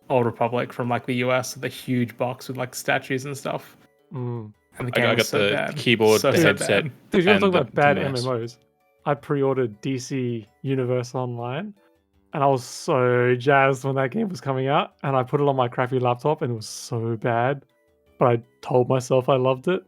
Old Republic from like the US, the huge box with like statues and stuff. Mm. And the game I was got the bad. keyboard, So the headset. bad. Dude, you want to and talk about bad the mouse. MMOs? I pre-ordered DC Universe Online, and I was so jazzed when that game was coming out, and I put it on my crappy laptop, and it was so bad. But I told myself I loved it.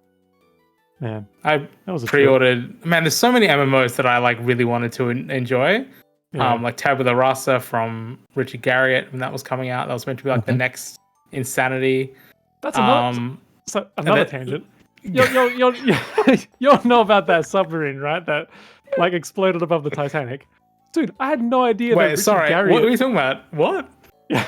Man, that was a trip. Pre-ordered. Man, there's so many MMOs that I like really wanted to enjoy. Yeah. Like Tabula Rasa from Richard Garriott when that was coming out. That was meant to be like the next Insanity. That's another tangent. You'll know about that submarine, right? That like exploded above the Titanic. Dude, I had no idea. Wait, that sorry. Garriott... What are you talking about? What? Yeah.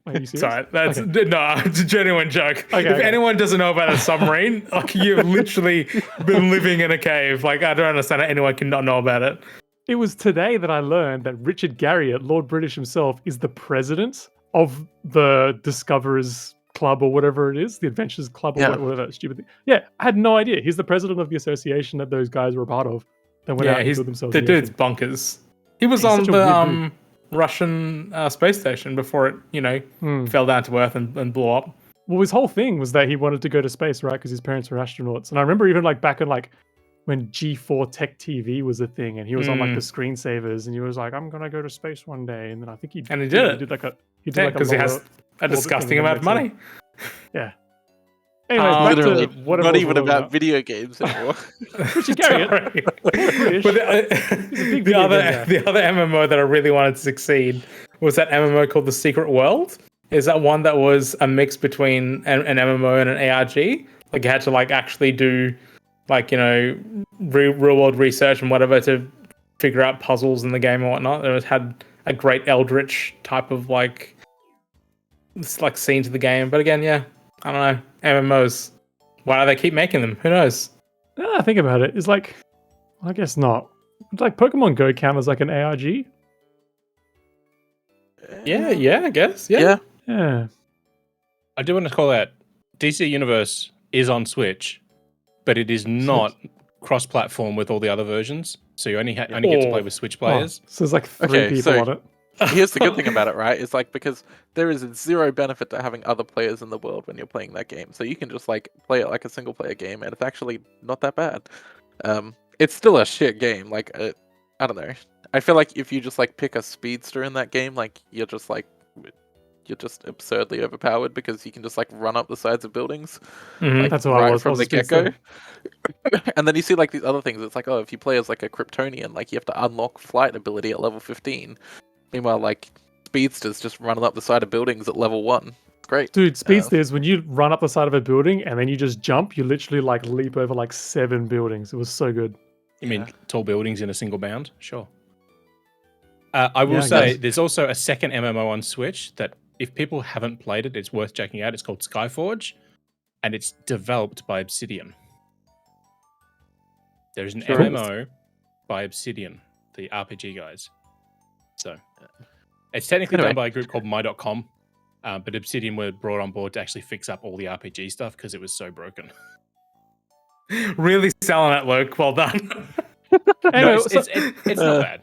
Are you serious? Sorry, that's Okay. no, it's a genuine joke. Okay, If anyone doesn't know about a submarine, like, you've literally been living in a cave. Like, I don't understand how anyone can not know about it. It was today that I learned that Richard Garriott, Lord British himself, is the president of the Discoverers Club or whatever it is, the Adventures Club or whatever that stupid thing. Yeah, I had no idea. He's the president of the association that those guys were a part of. That went out and killed themselves. The dude's bonkers. He was on the Russian space station before it, fell down to Earth and blew up. Well, his whole thing was that he wanted to go to space, right? Because his parents were astronauts. And I remember even like back in like when G4 Tech TV was a thing, and he was on like the screensavers, and he was like, "I'm gonna go to space one day," and then I think he did it. He did Because he has a disgusting amount of money. Yeah. Anyways, back literally, to whatever not was even about video games anymore. Richard Garriott. But the other MMO that I really wanted to succeed was that MMO called The Secret World. Is that one that was a mix between an MMO and an ARG? Like, you had to like actually do like, real world research and whatever to figure out puzzles in the game and whatnot. And it had a great Eldritch type of like scene to the game. But again, I don't know. MMOs. Why do they keep making them? Who knows? Now that I think about it, it's like, I guess not. It's like Pokemon Go count as like an ARG? Yeah, I guess. Yeah. I do want to call out DC Universe is on Switch, but it is not cross-platform with all the other versions. So you only get to play with Switch players. So there's like three people on it. here's the good thing about it, right? It's like because there is zero benefit to having other players in the world when you're playing that game. So you can just like play it like a single player game, and it's actually not that bad. It's still a shit game. Like I don't know. I feel like if you just like pick a speedster in that game, like you're just absurdly overpowered because you can just like run up the sides of buildings. Like, That's what I was from the get speedster. go. And then you see like these other things. It's like, oh, if you play as like a Kryptonian, like you have to unlock flight ability at level 15. Meanwhile, like speedsters just running up the side of buildings at level 1. It's great. Dude, speedsters, when you run up the side of a building and then you just jump, you literally like leap over like 7 buildings. It was so good. You mean tall buildings in a single bound? Sure. I will say there's also a second MMO on Switch that if people haven't played it, it's worth checking out. It's called Skyforge, and it's developed by Obsidian. There's an MMO by Obsidian, the RPG guys. So it's technically done by a group called My.com, but Obsidian were brought on board to actually fix up all the RPG stuff because it was so broken. Really selling it, Luke. Well done. Anyway, it's not bad.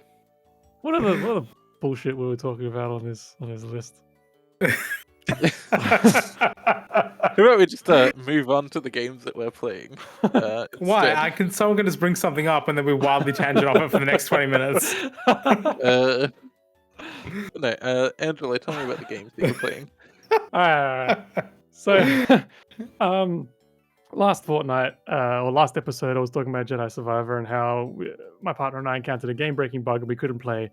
What are the bullshit we were talking about on this list? How about we just move on to the games that we're playing? Why? Someone can just bring something up and then we wildly tangent off it for the next 20 minutes. No, Angelo, tell me about the games that you're playing. All right. So, last fortnight, or last episode, I was talking about Jedi Survivor and how my partner and I encountered a game-breaking bug and we couldn't play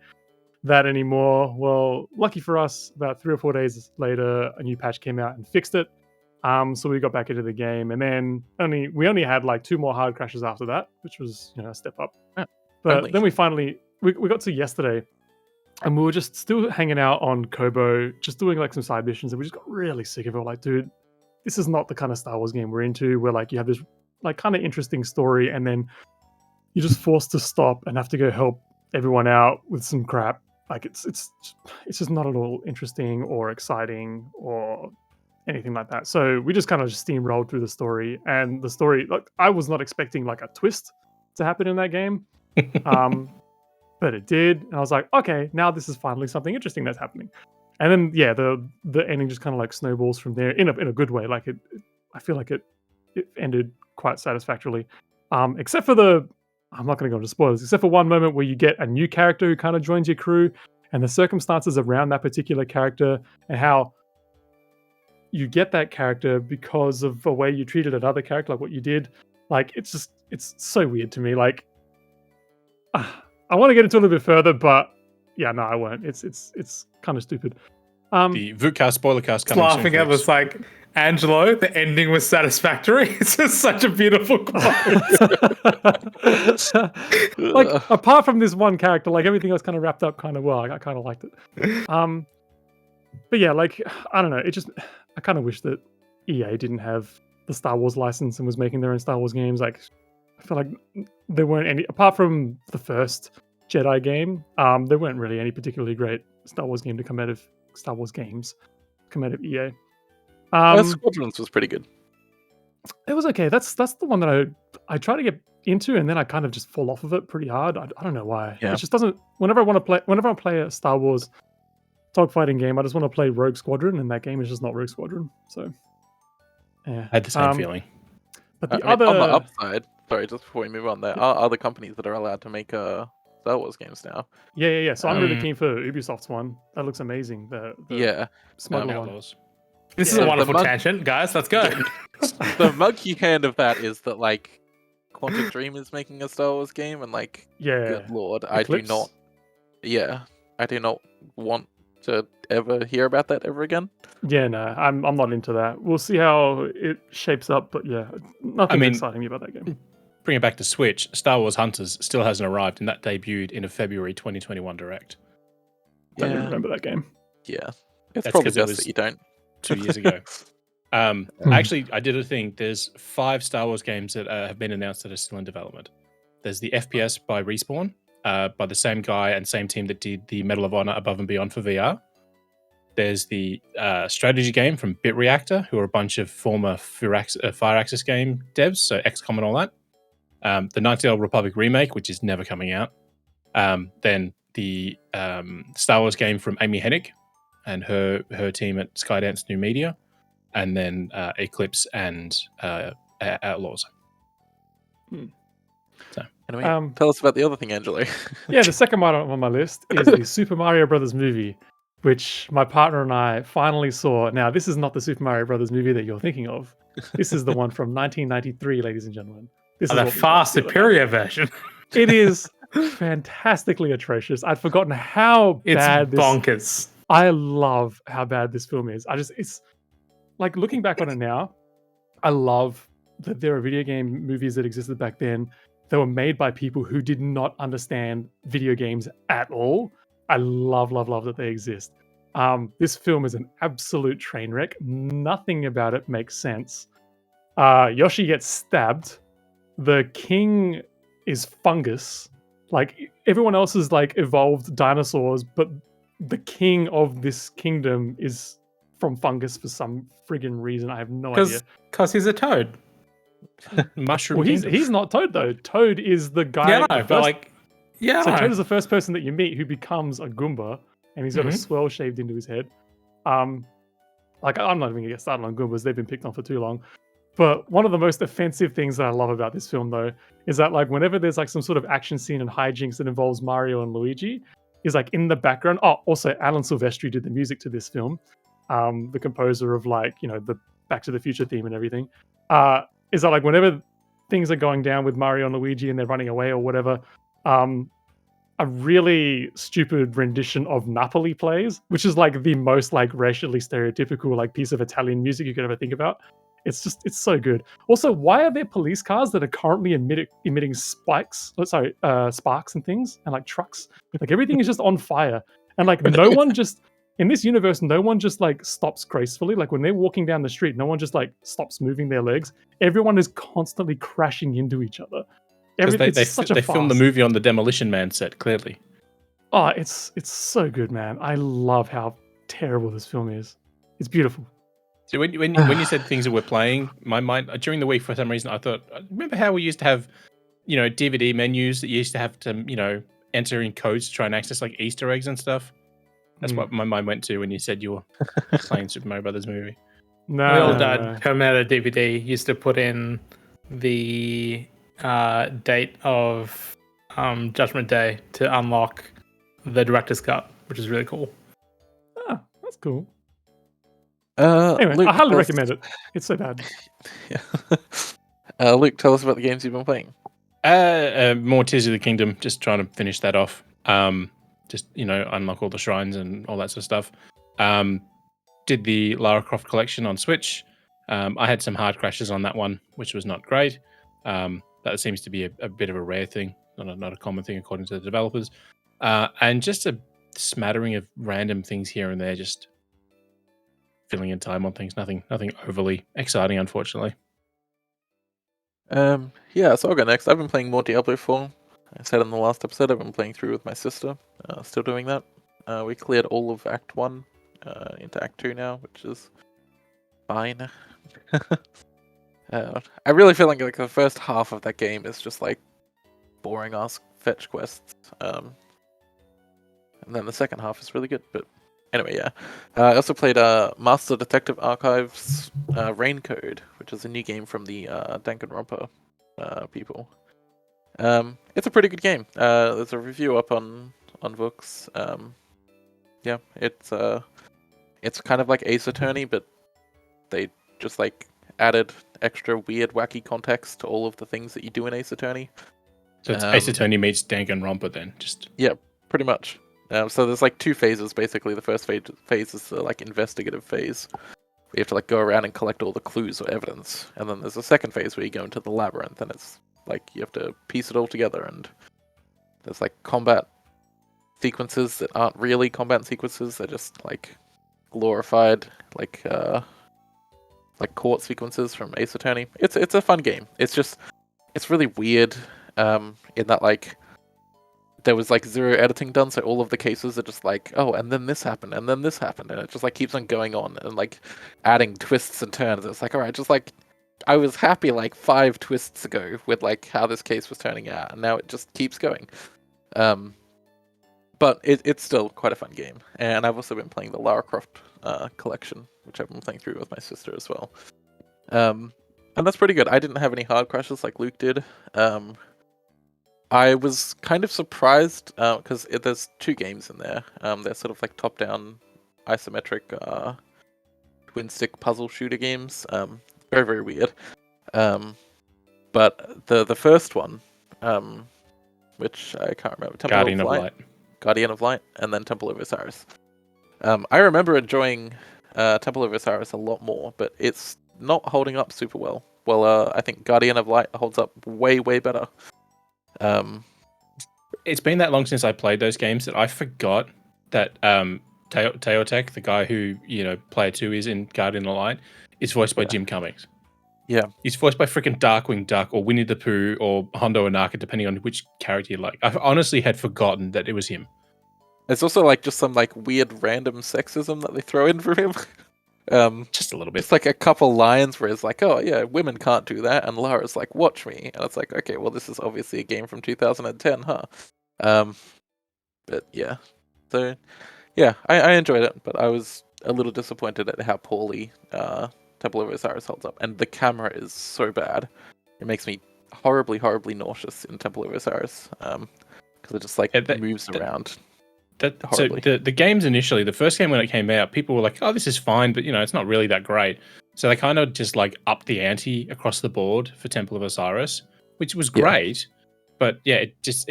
that anymore. Well, lucky for us, about 3 or 4 days later, a new patch came out and fixed it. So we got back into the game, and then we only had like 2 more hard crashes after that, which was a step up. Yeah, but then we finally we got to yesterday, and we were just still hanging out on Kobo, just doing like some side missions, and we just got really sick of it. We're like, dude, this is not the kind of Star Wars game we're into, where like you have this like kind of interesting story, and then you're just forced to stop and have to go help everyone out with some crap. Like it's just not at all interesting or exciting or anything like that. So we just kind of just steamrolled through the story, and the story, like I was not expecting like a twist to happen in that game, but it did, and I was like, okay, now this is finally something interesting that's happening. And then the ending just kind of like snowballs from there in a good way. Like I feel like it ended quite satisfactorily, except for I'm not going to go into spoilers, except for one moment where you get a new character who kind of joins your crew, and the circumstances around that particular character and how you get that character because of the way you treated another character, like what you did. Like it's so weird to me. Like I want to get into it a little bit further, but yeah, no, I won't. It's kind of stupid. The Vookcast spoilercast coming soon. Laughing at us like, Angelo, the ending was satisfactory. It's just such a beautiful quote. Like apart from this one character, like everything else kind of wrapped up kind of well. I kind of liked it. But yeah, like I don't know. I kind of wish that EA didn't have the Star Wars license and was making their own Star Wars games. Like I feel like there weren't any apart from the first Jedi game. There weren't really any particularly great Star Wars game to come out of Star Wars games come out of EA. Squadrons was pretty good. It was okay. That's the one that I try to get into, and then I kind of just fall off of it pretty hard. I don't know why. Yeah. It just doesn't. Whenever I play a Star Wars dogfighting game, I just want to play Rogue Squadron, and that game is just not Rogue Squadron. So yeah, I had the same feeling. But the on the upside, sorry, just before we move on, there are other companies that are allowed to make Star Wars games now. Yeah. So I'm really keen for Ubisoft's one. That looks amazing. The Smuggler one. This is a wonderful tangent, guys. Let's go. The monkey hand of that is that like Quantic Dream is making a Star Wars game, and like, good lord, Eclipse? I do not want to ever hear about that ever again. Yeah, no, I'm not into that. We'll see how it shapes up, but yeah, nothing exciting me about that game. Bring it back to Switch. Star Wars Hunters still hasn't arrived, and that debuted in a February 2021 direct. Don't even remember that game. Yeah, it's probably just that you don't. 2 years ago. Actually, I did a thing. There's 5 Star Wars games that have been announced that are still in development. There's the FPS by Respawn, by the same guy and same team that did the Medal of Honor Above and Beyond for VR. There's the strategy game from Bit Reactor, who are a bunch of former Firaxis game devs, so XCOM and all that. The Knights of the Old Republic remake, which is never coming out. Then the Star Wars game from Amy Hennig and her team at Skydance New Media, and then Eclipse and Outlaws. So Anyway, tell us about the other thing, Angelo. Yeah, the second one on my list is the Super Mario Brothers movie, which my partner and I finally saw. Now, this is not the Super Mario Brothers movie that you're thinking of. This is the one from 1993, ladies and gentlemen. This is the what we far watched the other night. superior version. It is fantastically atrocious. I'd forgotten how It's bad this. bonkers. I love how bad this film is. It's like looking back on it now. I love that there are video game movies that existed back then that were made by people who did not understand video games at all. I love that they exist. This film is an absolute train wreck. Nothing about it makes sense. Yoshi gets stabbed. The king is fungus. Like everyone else is like evolved dinosaurs, but the king of this kingdom is from fungus for some friggin' reason. I have no idea. Because he's a toad. Mushroom. Well, he's not Toad though. Toad is the guy. Yeah, no, but like, yeah. So I know. Toad is the first person that you meet who becomes a Goomba, and he's got a swirl shaved into his head. Like I'm not even gonna get started on Goombas; they've been picked on for too long. But one of the most offensive things that I love about this film, though, is that like whenever there's like some sort of action scene and hijinks that involves Mario and Luigi, is like in the background. Oh, also Alan Silvestri did the music to this film, the composer of like the Back to the Future theme and everything. Is that like whenever things are going down with Mario and Luigi and they're running away or whatever, a really stupid rendition of Napoli plays, which is like the most like racially stereotypical like piece of Italian music you could ever think about. It's so good. Also, why are there police cars that are currently emitting sparks and things, and like trucks? Like everything is just on fire, and like no one just in this universe, no one just like stops gracefully. Like when they're walking down the street, no one just like stops moving their legs. Everyone is constantly crashing into each other. They filmed the movie on the Demolition Man set, clearly. Oh, it's so good, man. I love how terrible this film is. It's beautiful. So when you said things that we're playing, my mind during the week for some reason I thought, remember how we used to have, DVD menus that you used to have to, enter in codes to try and access like Easter eggs and stuff. That's what my mind went to when you said you were playing Super Mario Brothers movie. No, the old Terminator DVD used to put in the date of Judgment Day to unlock the director's cut, which is really cool. Ah, that's cool. Anyway, Luke, I highly recommend it. It's so bad. Yeah. Luke, tell us about the games you've been playing. More Tears of the Kingdom. Just trying to finish that off. Just unlock all the shrines and all that sort of stuff. Did the Lara Croft collection on Switch. I had some hard crashes on that one, which was not great. That seems to be a bit of a rare thing, not a common thing according to the developers. And just a smattering of random things here and there, just filling in time on things. Nothing overly exciting, unfortunately. Yeah, so I'll go next. I've been playing more Diablo 4. I said in the last episode I've been playing through with my sister. Still doing that. We cleared all of Act 1 into Act 2 now, which is fine. I really feel like the first half of that game is just like boring ass fetch quests. And then the second half is really good. But anyway, yeah. I also played Master Detective Archives Rain Code, which is a new game from the Danganronpa people. It's a pretty good game. There's a review up on Vookcast. Yeah, it's kind of like Ace Attorney, but they just like added extra weird, wacky context to all of the things that you do in Ace Attorney. So it's Ace Attorney meets Danganronpa then, just pretty much. So there's like two phases basically. The first phase is the like investigative phase. You have to like go around and collect all the clues or evidence, and then there's a second phase where you go into the labyrinth, and it's like you have to piece it all together. And there's like combat sequences that aren't really combat sequences; they're just like glorified like court sequences from Ace Attorney. It's a fun game. It's really weird in that like there was like zero editing done, so all of the cases are just like, oh, and then this happened, and then this happened, and it just like keeps on going on and like adding twists and turns. It's like, all right, just like I was happy like 5 twists ago with like how this case was turning out, and now it just keeps going. but it's still quite a fun game. And I've also been playing the Lara Croft collection, which I've been playing through with my sister as well. And that's pretty good. I didn't have any hard crashes like Luke did. I was kind of surprised because there's 2 games in there. They're sort of like top-down isometric twin-stick puzzle shooter games. Very, very weird. But the first one, which I can't remember, Guardian of Light. Guardian of Light, and then Temple of Osiris. I remember enjoying Temple of Osiris a lot more, but it's not holding up super well. Well, I think Guardian of Light holds up way, way better. It's been that long since I played those games that I forgot that Teotek, the guy who Player 2 is in Guardian of Light, is voiced by Jim Cummings. Yeah, he's voiced by freaking Darkwing Duck or Winnie the Pooh or Hondo Ohnaka, depending on which character you like. I honestly had forgotten that it was him. It's also like just some like weird random sexism that they throw in for him. Just a little bit. It's like a couple lines where it's like, oh yeah, women can't do that, and Lara's like, watch me, and it's like, okay, well this is obviously a game from 2010, huh? But yeah, so yeah, I enjoyed it, but I was a little disappointed at how poorly Temple of Osiris holds up, and the camera is so bad. It makes me horribly, horribly nauseous in Temple of Osiris because it just like moves around. So the games initially, the first game when it came out, people were like, "Oh, this is fine," but it's not really that great. So they kind of just like upped the ante across the board for Temple of Osiris, which was great. But yeah, it's just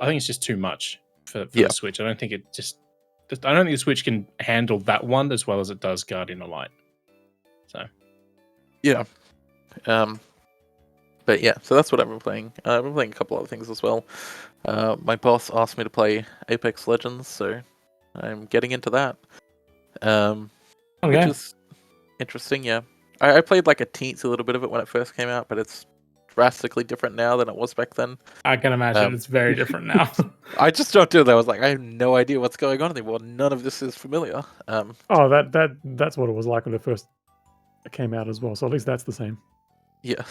I think it's just too much for the Switch. I don't think the Switch can handle that one as well as it does Guardian of Light. So yeah, but yeah, so that's what I've been playing. I've been playing a couple other things as well. My boss asked me to play Apex Legends, so I'm getting into that. Which is interesting. Yeah, I played like a teensy little bit of it when it first came out, but it's drastically different now than it was back then. I can imagine it's very different now. I just don't do that. I was like, I have no idea what's going on anymore. None of this is familiar. That's what it was like when it first came out as well. So at least that's the same. Yeah.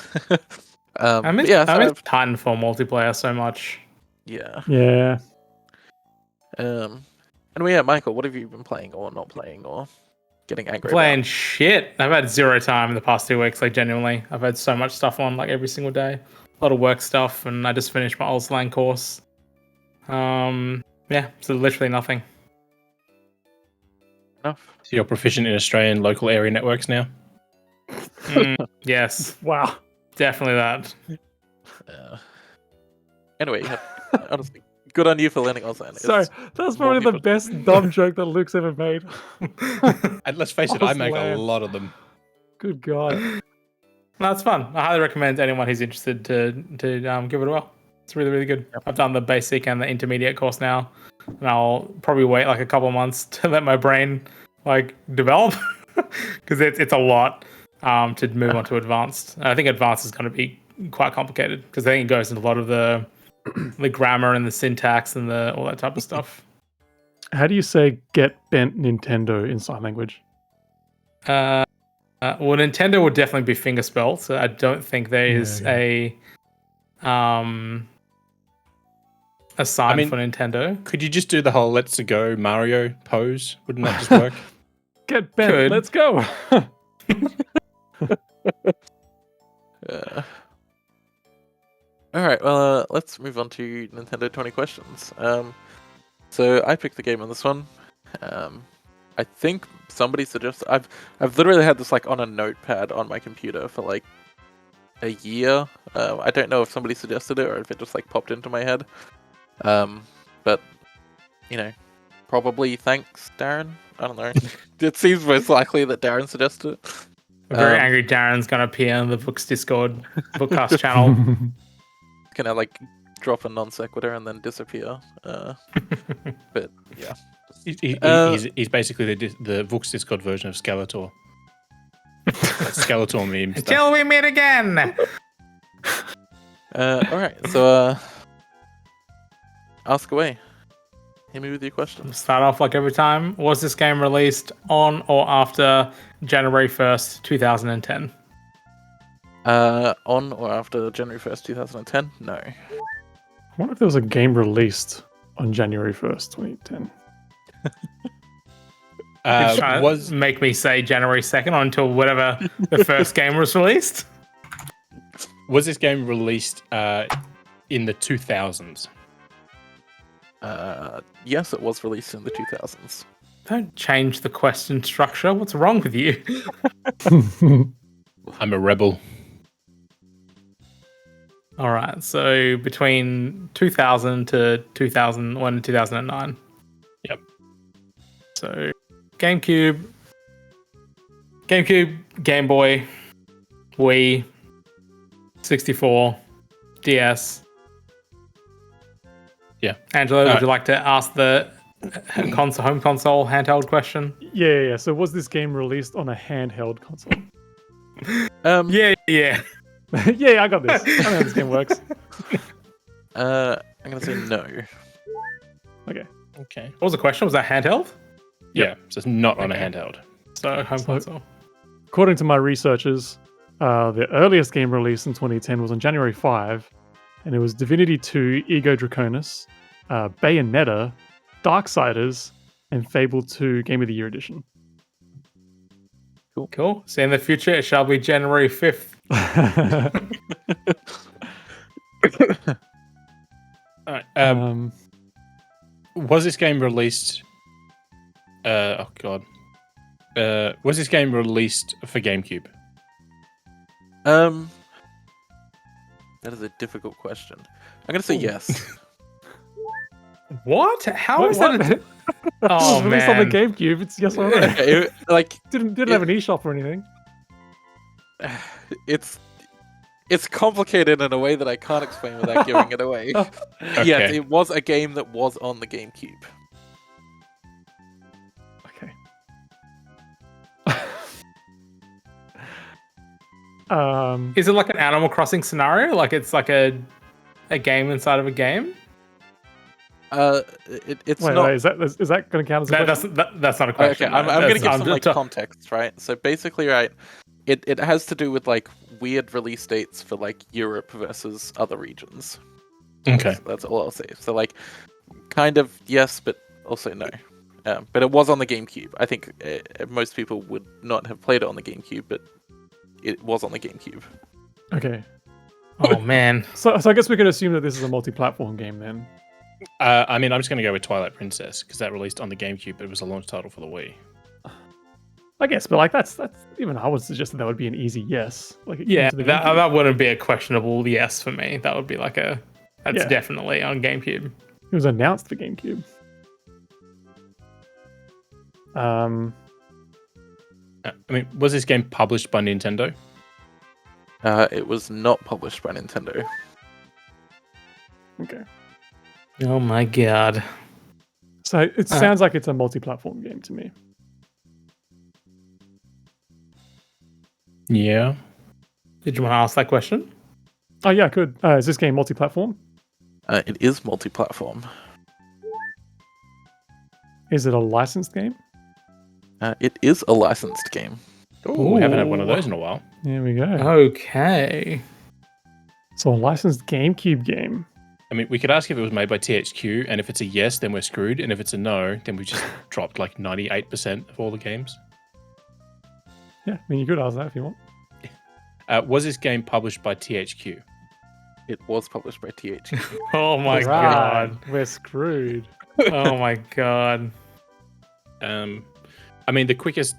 I miss Titanfall multiplayer so much. Yeah. Yeah. Anyway, yeah, Michael, what have you been playing or not playing or getting angry playing about? Shit. I've had zero time in the past 2 weeks, like genuinely. I've had so much stuff on like every single day. A lot of work stuff, and I just finished my Oldslang course. Yeah, so literally nothing. Enough. So you're proficient in Australian local area networks now? Yes. Wow. Definitely that. Anyway, honestly, good on you for learning Auslan. Sorry, that's probably the best dumb joke that Luke's ever made. And let's face it, I make a lot of them. Good God. No, it's fun. I highly recommend anyone who's interested to give it a whirl. It's really, really good. I've done the basic and the intermediate course now, and I'll probably wait like a couple of months to let my brain like develop because it's a lot to move on to advanced. I think advanced is going to be quite complicated because I think it goes into a lot of the grammar and the syntax and all that type of stuff. How do you say "get bent Nintendo" in sign language? Well, Nintendo would definitely be finger spelled, so I don't think there is a sign for Nintendo. Could you just do the whole "Let's Go" Mario pose? Wouldn't that just work? Get bent. Let's go. All right, well, let's move on to Nintendo 20 questions. So I picked the game on this one. I think somebody suggested. I've literally had this like on a notepad on my computer for like a year. I don't know if somebody suggested it or if it just like popped into my head. But probably thanks, Darren. I don't know. It seems most likely that Darren suggested it. A very angry Darren's gonna appear on the Vookcast Discord Vookcast channel. Can I like drop a non sequitur and then disappear? But yeah, he's basically the Vookcast Discord version of Skeletor. Skeletor memes. Till we meet again. All right, so ask away. Hit me with your questions. Start off like every time. Was this game released on or after January 1st, 2010? On or after January 1st, 2010? No. I wonder if there was a game released on January 1st, 2010. Was make me say January 2nd until whatever the first game was released? this game released in the 2000s? Yes, it was released in the 2000s. Don't change the question structure. What's wrong with you? I'm a rebel. All right, so between 2000 to 2001 and 2009. Yep. So GameCube, Game Boy, Wii, 64, DS. Yeah. Angelo, would you like to ask the home console handheld question? Yeah. So was this game released on a handheld console? Yeah. Yeah, I got this. I know how this game works. I'm gonna say no. Okay. What was the question? Was that handheld? Yeah, so it's not on a handheld. So home console. According to my researchers, the earliest game released in 2010 was on January 5, and it was Divinity 2, Ego Draconis, Bayonetta, Darksiders, and Fable 2 Game of the Year Edition. Cool. So in the future, it shall be January 5th. All right. Was this game released? Oh god. Was this game released for GameCube? That is a difficult question. I'm gonna say yes. What? How What is was that? that? Oh, It was released on the man. GameCube. It's yes or no. Okay, Didn't have an eShop or anything. it's complicated in a way that I can't explain without giving it away. Okay. Yes, it was a game that was on the GameCube. Okay. Is it like an Animal Crossing scenario? Like it's like a game inside of a game? It's wait, not. is that going to count as a question? That's not a question. Okay, I'm going to give That's- some like context, right? So basically, right, it has to do with like weird release dates for like Europe versus other regions. Okay. That's all I'll say. So like, kind of yes, but also no. But it was on the GameCube. I think most people would not have played it on the GameCube, but it was on the GameCube. Okay. Oh man. So I guess we could assume that this is a multi-platform game then. I mean, I'm just going to go with Twilight Princess because that released on the GameCube, but it was a launch title for the Wii. I guess, but like that's even I would suggest that would be an easy yes. Like it Yeah, came to the GameCube. that wouldn't be a questionable yes for me. That would be like that's Yeah. definitely on GameCube. It was announced for GameCube. I mean, was this game published by Nintendo? It was not published by Nintendo. Okay. Oh my god. So it sounds like it's a multi-platform game to me. Yeah. Did you want to ask that question? Oh yeah, I could. Is this game multi-platform? It is multi-platform. Is it a licensed game? It is a licensed game. Ooh, we haven't had one of those in a while. There we go. Okay. So a licensed GameCube game. I mean, we could ask if it was made by THQ, and if it's a yes, then we're screwed, and if it's a no, then we just dropped like 98% of all the games. Yeah, I mean you could ask that if you want. Was this game published by THQ? It was published by THQ. Oh my Right, god. we're screwed. Oh my god. I mean, the quickest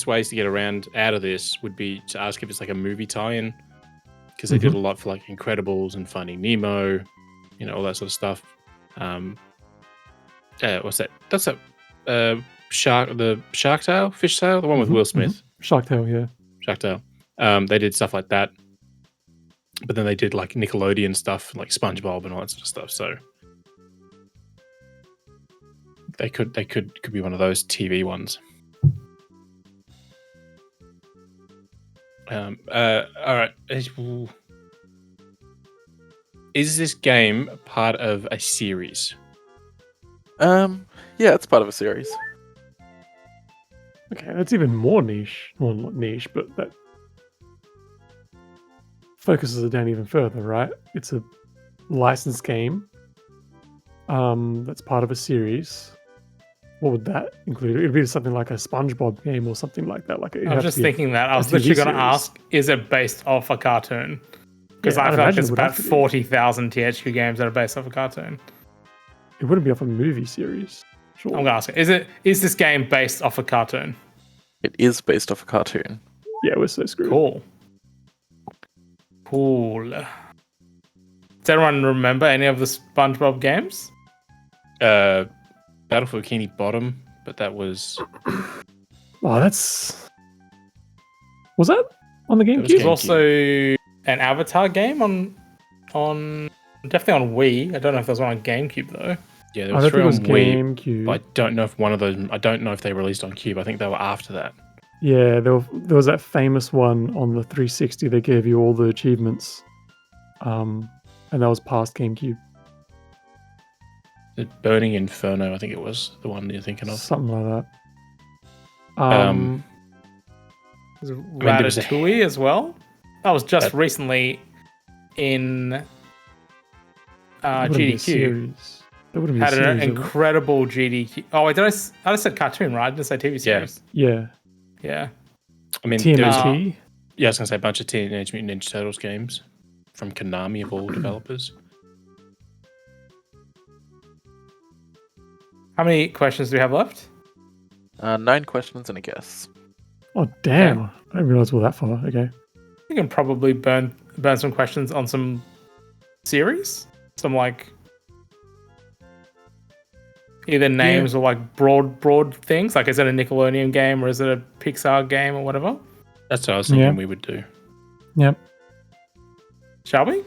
ways to get out of this would be to ask if it's like a movie tie-in, because they did a lot for like Incredibles and Finding Nemo, all that sort of stuff. What's that? That's the Shark Tale, Fish Tale, the one with Will Smith. Shark Tale, yeah. Shark Tale. They did stuff like that, but then they did like Nickelodeon stuff, like SpongeBob and all that sort of stuff. So they could be one of those TV ones. All right. Is this game part of a series? Yeah, it's part of a series. Okay, that's even more niche. Well, not niche, but that focuses it down even further, right? It's a licensed game that's part of a series, what would that include? It'd be something like a SpongeBob game or something like that. Like I was just thinking that. I was literally going to ask, is it based off a cartoon? Because I feel like there's about 40,000 THQ games that are based off a cartoon. It wouldn't be off a movie series. Sure. I'm going to ask it. Is this game based off a cartoon? It is based off a cartoon. Yeah, we're so screwed. Cool. Does anyone remember any of the SpongeBob games? Battle for Bikini Bottom, but that was... Oh, that's... Was that on the GameCube? There's also an Avatar game on definitely on Wii. I don't know if there's one on GameCube though. Yeah, there was 3 on Wii. GameCube. I don't know if one of those... I don't know if they released on Cube. I think they were after that. Yeah, there was that famous one on the 360 that gave you all the achievements. And that was past GameCube. The Burning Inferno, I think it was the one you're thinking of. Something like that. There's Ratatouille as well. That was just recently in GDQ. That wouldn't be had a series, an incredible GDQ. Oh, I just said cartoon, right? I didn't say TV series. Yeah. Yeah. I mean, TMNT. I was going to say a bunch of Teenage Mutant Ninja Turtles games from Konami of all developers. How many questions do we have left? 9 questions and a guess. Oh, damn. Okay. I didn't realize we're that far. Okay. We can probably burn some questions on some series. Some like either names or like broad things. Like, is it a Nickelodeon game or is it a Pixar game or whatever? That's what I was thinking we would do. Yep. Shall we?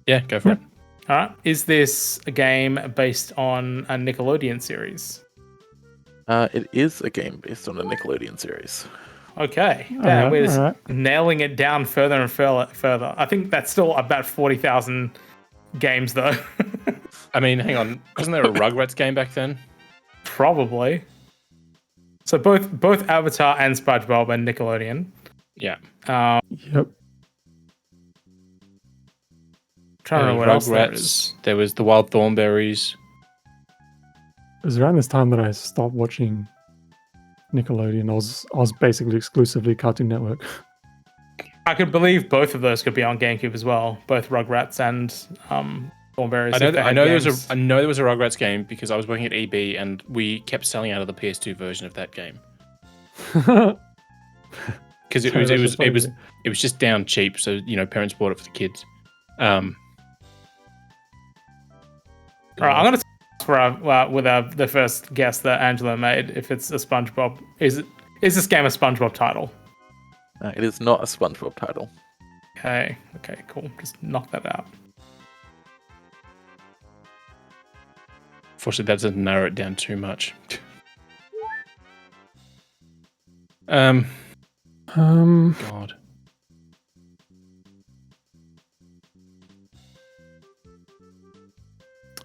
Yeah, go for it. All right. Is this a game based on a Nickelodeon series? It is a game based on a Nickelodeon series. Okay. Damn, we're just nailing it down further and further. I think that's still about 40,000 games, though. I mean, hang on. Wasn't there a Rugrats game back then? Probably. So both Avatar and SpongeBob and Nickelodeon. Yeah. Yep. Trying to remember what else there is. There was the Wild Thornberries. It was around this time that I stopped watching Nickelodeon. I was basically exclusively Cartoon Network. I could believe both of those could be on GameCube as well. Both Rugrats and Thornberries. I know there was a Rugrats game because I was working at EB and we kept selling out of the PS2 version of that game. Because it was just down cheap, so parents bought it for the kids. All right, I'm gonna with the first guess that Angelo made. If it's a SpongeBob, is this game a SpongeBob title? It is not a SpongeBob title. Okay, cool. Just knock that out. Fortunately, that doesn't narrow it down too much. God.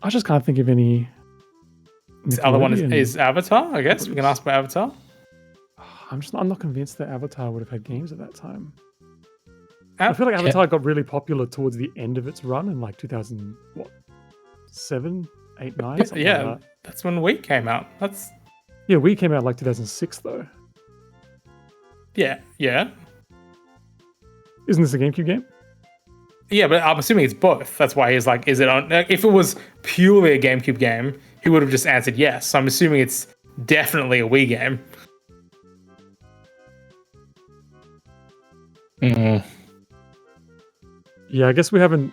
I just can't think of any. The other one is Avatar, I guess. We can ask about Avatar. I'm not convinced that Avatar would have had games at that time. I feel like Avatar got really popular towards the end of its run in like 2007, 8, 9. Yeah, like that's when Wii came out. Wii came out like 2006 though. Yeah. Isn't this a GameCube game? Yeah, but I'm assuming it's both. That's why he's like, is it on? If it was purely a GameCube game, he would have just answered yes. So I'm assuming it's definitely a Wii game. Mm. Yeah, I guess we haven't.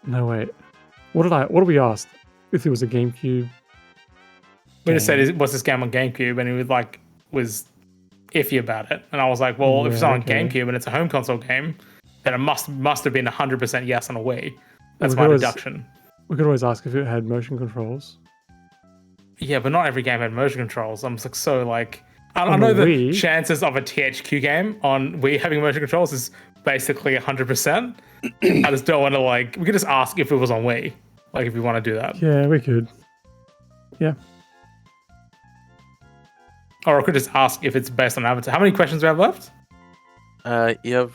No, wait. What did we ask? If it was a GameCube. We just said, "Was this game on GameCube?" And he was iffy about it. And I was like, "Well, if it's on GameCube and it's a home console game, then it must have been 100% yes on a Wii." That's my deduction. We could always ask if it had motion controls. Yeah, but not every game had motion controls. I'm just I know the Wii, chances of a THQ game on Wii having motion controls is basically 100%. I just don't want to we could just ask if it was on Wii, if you want to do that. Yeah, we could. Yeah. Or I could just ask if it's based on Avatar. How many questions do we have left? You have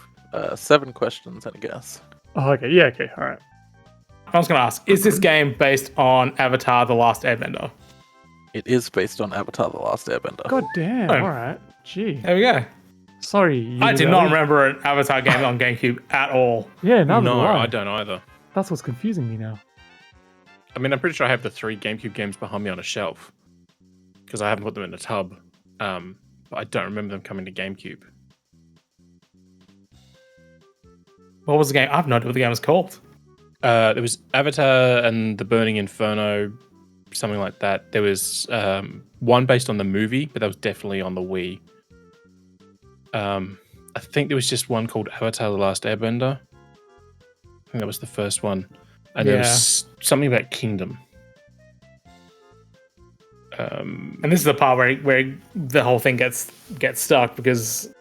7 questions and a guess. Oh, okay. Yeah, okay. All right. was going to ask, is this game based on Avatar: The Last Airbender? It is based on Avatar: The Last Airbender. God damn. Oh. All right. Gee. There we go. Sorry. I did not remember an Avatar game on GameCube at all. Yeah, no, I don't either. That's what's confusing me now. I mean, I'm pretty sure I have the 3 GameCube games behind me on a shelf because I haven't put them in a tub. But I don't remember them coming to GameCube. What was the game? I have no idea what the game was called. There was Avatar and the Burning Inferno, something like that. There was one based on the movie, but that was definitely on the Wii. I think there was just one called Avatar: The Last Airbender. I think that was the first one. And there was something about Kingdom. And this is the part where the whole thing gets stuck because,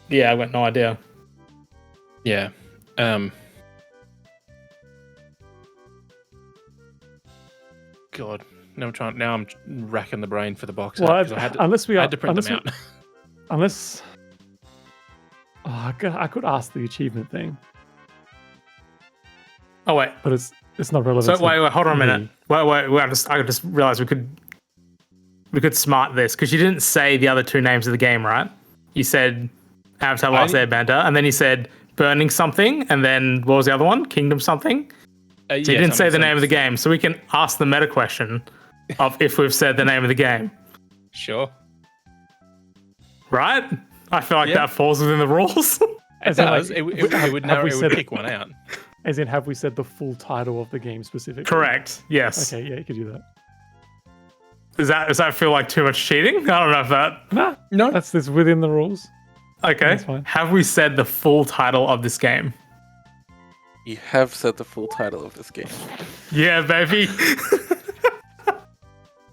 I've got no idea. Yeah. God. Now I'm racking the brain for the box. Well, I had to print them out. Unless... Oh, I could ask the achievement thing. Oh, wait. But it's not relevant. So, wait, hold on a minute. Wait, I just realized we could smart this, because you didn't say the other 2 names of the game, right? You said Avatar: Last Airbender, and then you said Burning something, and then what was the other one? Kingdom something? So you didn't say the name of the game, so we can ask the meta question of if we've said the name of the game. Sure. Right? I feel like that falls within the rules. It does. It would pick one out. As in, have we said the full title of the game specifically? Correct. Yes. Okay, yeah, you could do that. Does that feel like too much cheating? I don't know if that... No. That's within the rules. Okay. That's fine. Have we said the full title of this game? You have said the full title of this game. Yeah, baby.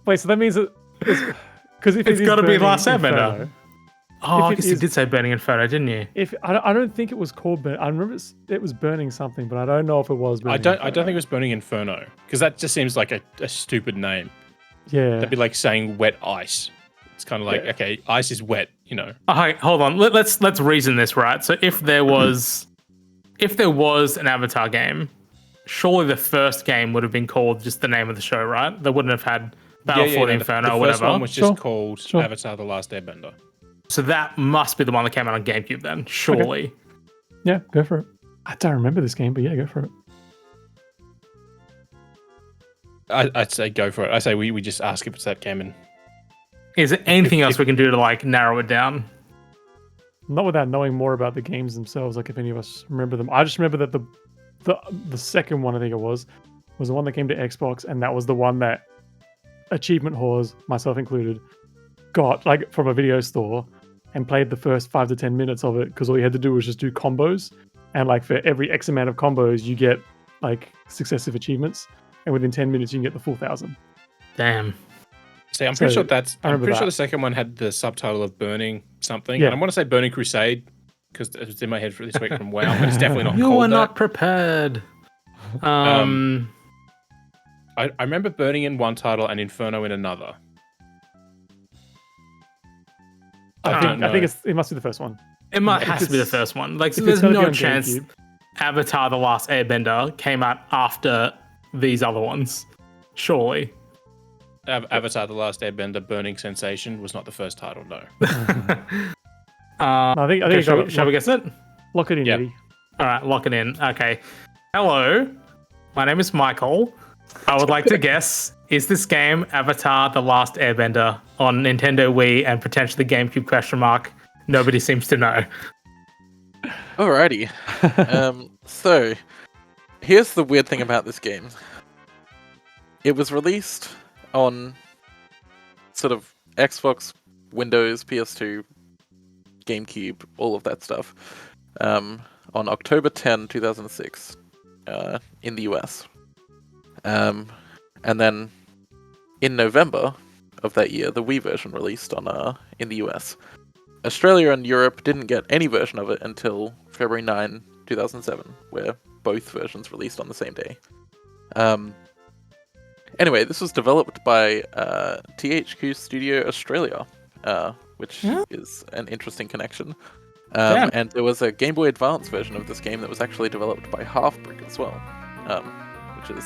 Wait, so that means that... Because if it's got to be Last Airbender. Inferno, Oh, I guess you did say Burning Inferno, didn't you? I don't think it was called Burning. I remember it was Burning something, but I don't know if it was Burning I don't think it was Burning Inferno, because that just seems like a stupid name. Yeah. That'd be like saying wet ice. It's kind of like, okay, ice is wet, you know. Okay, hold on. Let's reason this, right? So if there was an Avatar game, surely the first game would have been called just the name of the show, right? They wouldn't have had Battle for the Inferno or whatever. The first one was just called Avatar: The Last Airbender. So that must be the one that came out on GameCube then, surely. Okay. Yeah, go for it. I don't remember this game, but yeah, go for it. I'd say go for it. I say we just ask if it's that game. And is there anything else we can do to like narrow it down? Not without knowing more about the games themselves, like if any of us remember them. I just remember that the second one, I think it was the one that came to Xbox, and that was the one that achievement whores, myself included, got like from a video store and played the first 5 to 10 minutes of it, because all you had to do was just do combos, and like for every X amount of combos you get like successive achievements, and within 10 minutes you can get the full 1,000. Damn. See, I'm pretty sure the second one had the subtitle of Burning something. Yeah. And I want to say Burning Crusade, because it was in my head for this week from WoW, but it's definitely not You called were that. not prepared. I remember Burning in one title and Inferno in another. I think it must be the first one. It has to be the first one. Like, so there's no chance GameCube. Avatar: The Last Airbender came out after these other ones. Surely. Avatar: The Last Airbender Burning Sensation was not the first title, no. I think shall we guess it? Lock it in, Yep. Eddie. All right, lock it in. Okay. Hello, my name is Michael. I would like to guess, is this game Avatar: The Last Airbender on Nintendo Wii and potentially GameCube ? Nobody seems to know. Alrighty. So, here's the weird thing about this game. It was released on sort of Xbox, Windows, PS2, GameCube, all of that stuff, on October 10, 2006, in the US. And then in November of that year, the Wii version released in the US. Australia and Europe didn't get any version of it until February 9, 2007, where both versions released on the same day. Anyway, this was developed by THQ Studio Australia, which is an interesting connection. And there was a Game Boy Advance version of this game that was actually developed by Half Brick as well. which is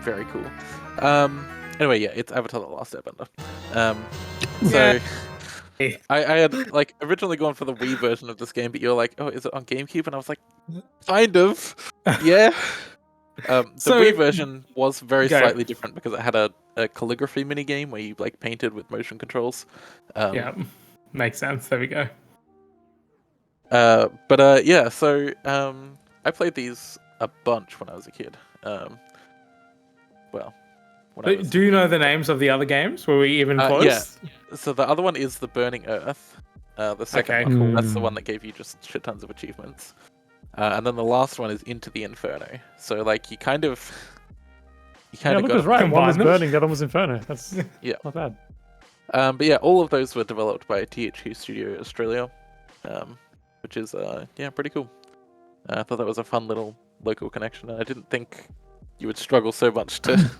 very cool. Anyway, yeah, it's Avatar: The Last Airbender. So I had like originally gone for the Wii version of this game, but you're like, oh, is it on GameCube? And I was like, kind of, yeah. The Wii version was very slightly different because it had a calligraphy mini game where you like painted with motion controls. Yeah, makes sense. There we go. Yeah, so I played these a bunch when I was a kid. Do you know the names of the other games? Were we even close? Yeah. So the other one is The Burning Earth. The second one, that's the one that gave you just shit tons of achievements. And then the last one is Into the Inferno. So like you kind of Luke was right. One was Burning, the other one was Inferno. That's not bad. But yeah, all of those were developed by THQ Studio Australia, which is pretty cool. I thought that was a fun little local connection, and I didn't think you would struggle so much to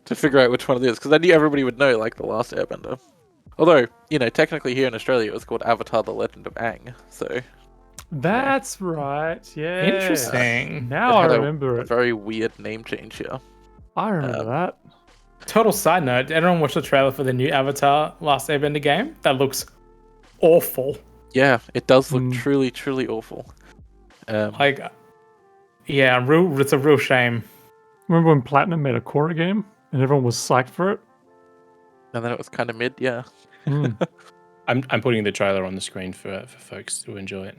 to figure out which one it is, because I knew everybody would know like The Last Airbender. Although, technically here in Australia it was called Avatar: The Legend of Aang, so... That's right, yeah. Interesting. Now I remember a very weird name change here. I remember that. Total side note, did anyone watch the trailer for the new Avatar Last Airbender game? That looks awful. Yeah, it does look truly, truly awful. It's a real shame. Remember when Platinum made a Korra game and everyone was psyched for it? And then it was kind of mid, yeah. I'm putting the trailer on the screen for folks to enjoy it.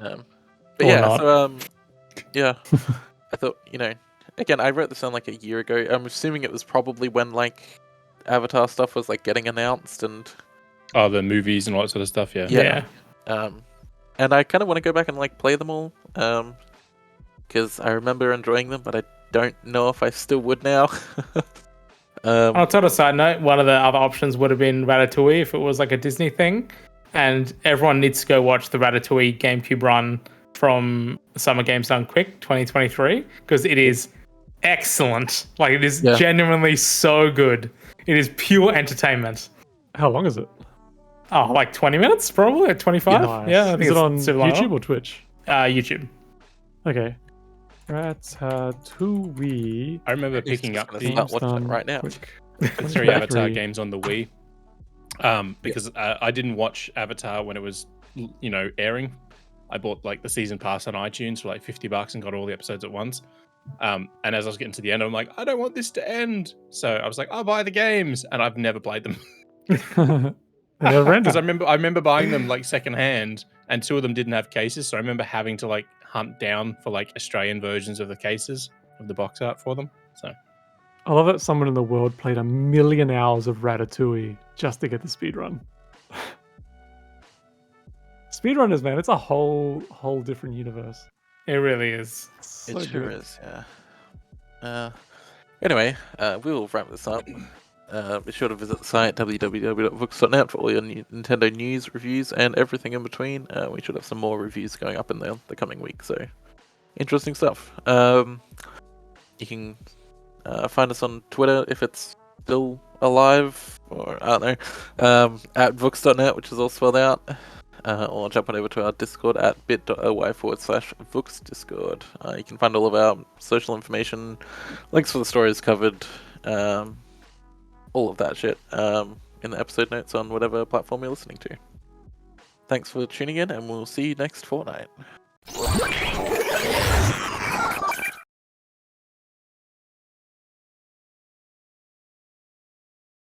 I thought, again, I wrote this down like a year ago. I'm assuming it was probably when like Avatar stuff was like getting announced and the movies and all that sort of stuff. Yeah. And I kind of want to go back and like play them all, because I remember enjoying them, but I don't know if I still would now. On a total side note, one of the other options would have been Ratatouille if it was like a Disney thing, and everyone needs to go watch the Ratatouille GameCube run from Summer Games Done Quick 2023, because it is excellent. Like, it is genuinely so good. It is pure entertainment. How long is it? Oh, like 20 minutes, probably, like 25. Nice. Yeah, I think is it on YouTube YouTube or Twitch? YouTube. Okay. Ratatouille. I remember picking up the watching it right now. The 3 Avatar games on the Wii, because I didn't watch Avatar when it was, airing. I bought like the season pass on iTunes for like $50 and got all the episodes at once. And as I was getting to the end, I'm like, I don't want this to end. So I was like, I'll buy the games, and I've never played them. Because I remember buying them like secondhand, and 2 of them didn't have cases. So I remember having to like hunt down for like Australian versions of the cases of the box art for them. So I love that someone in the world played 1 million hours of Ratatouille just to get the speedrun. Speedrunners, man, it's a whole different universe. It really is. So it sure is, yeah. Anyway, we'll wrap this up. Be sure to visit the site www.vookcast.net for all your Nintendo news, reviews, and everything in between. We should have some more reviews going up in the coming week, so interesting stuff. You can find us on Twitter if it's still alive, or I don't know, at Vookcast.net, which is all spelled out. Or jump on over to our Discord at bit.ly/VooksDiscord. You can find all of our social information, links for the stories covered, all of that shit in the episode notes on whatever platform you're listening to. Thanks for tuning in, and we'll see you next fortnight.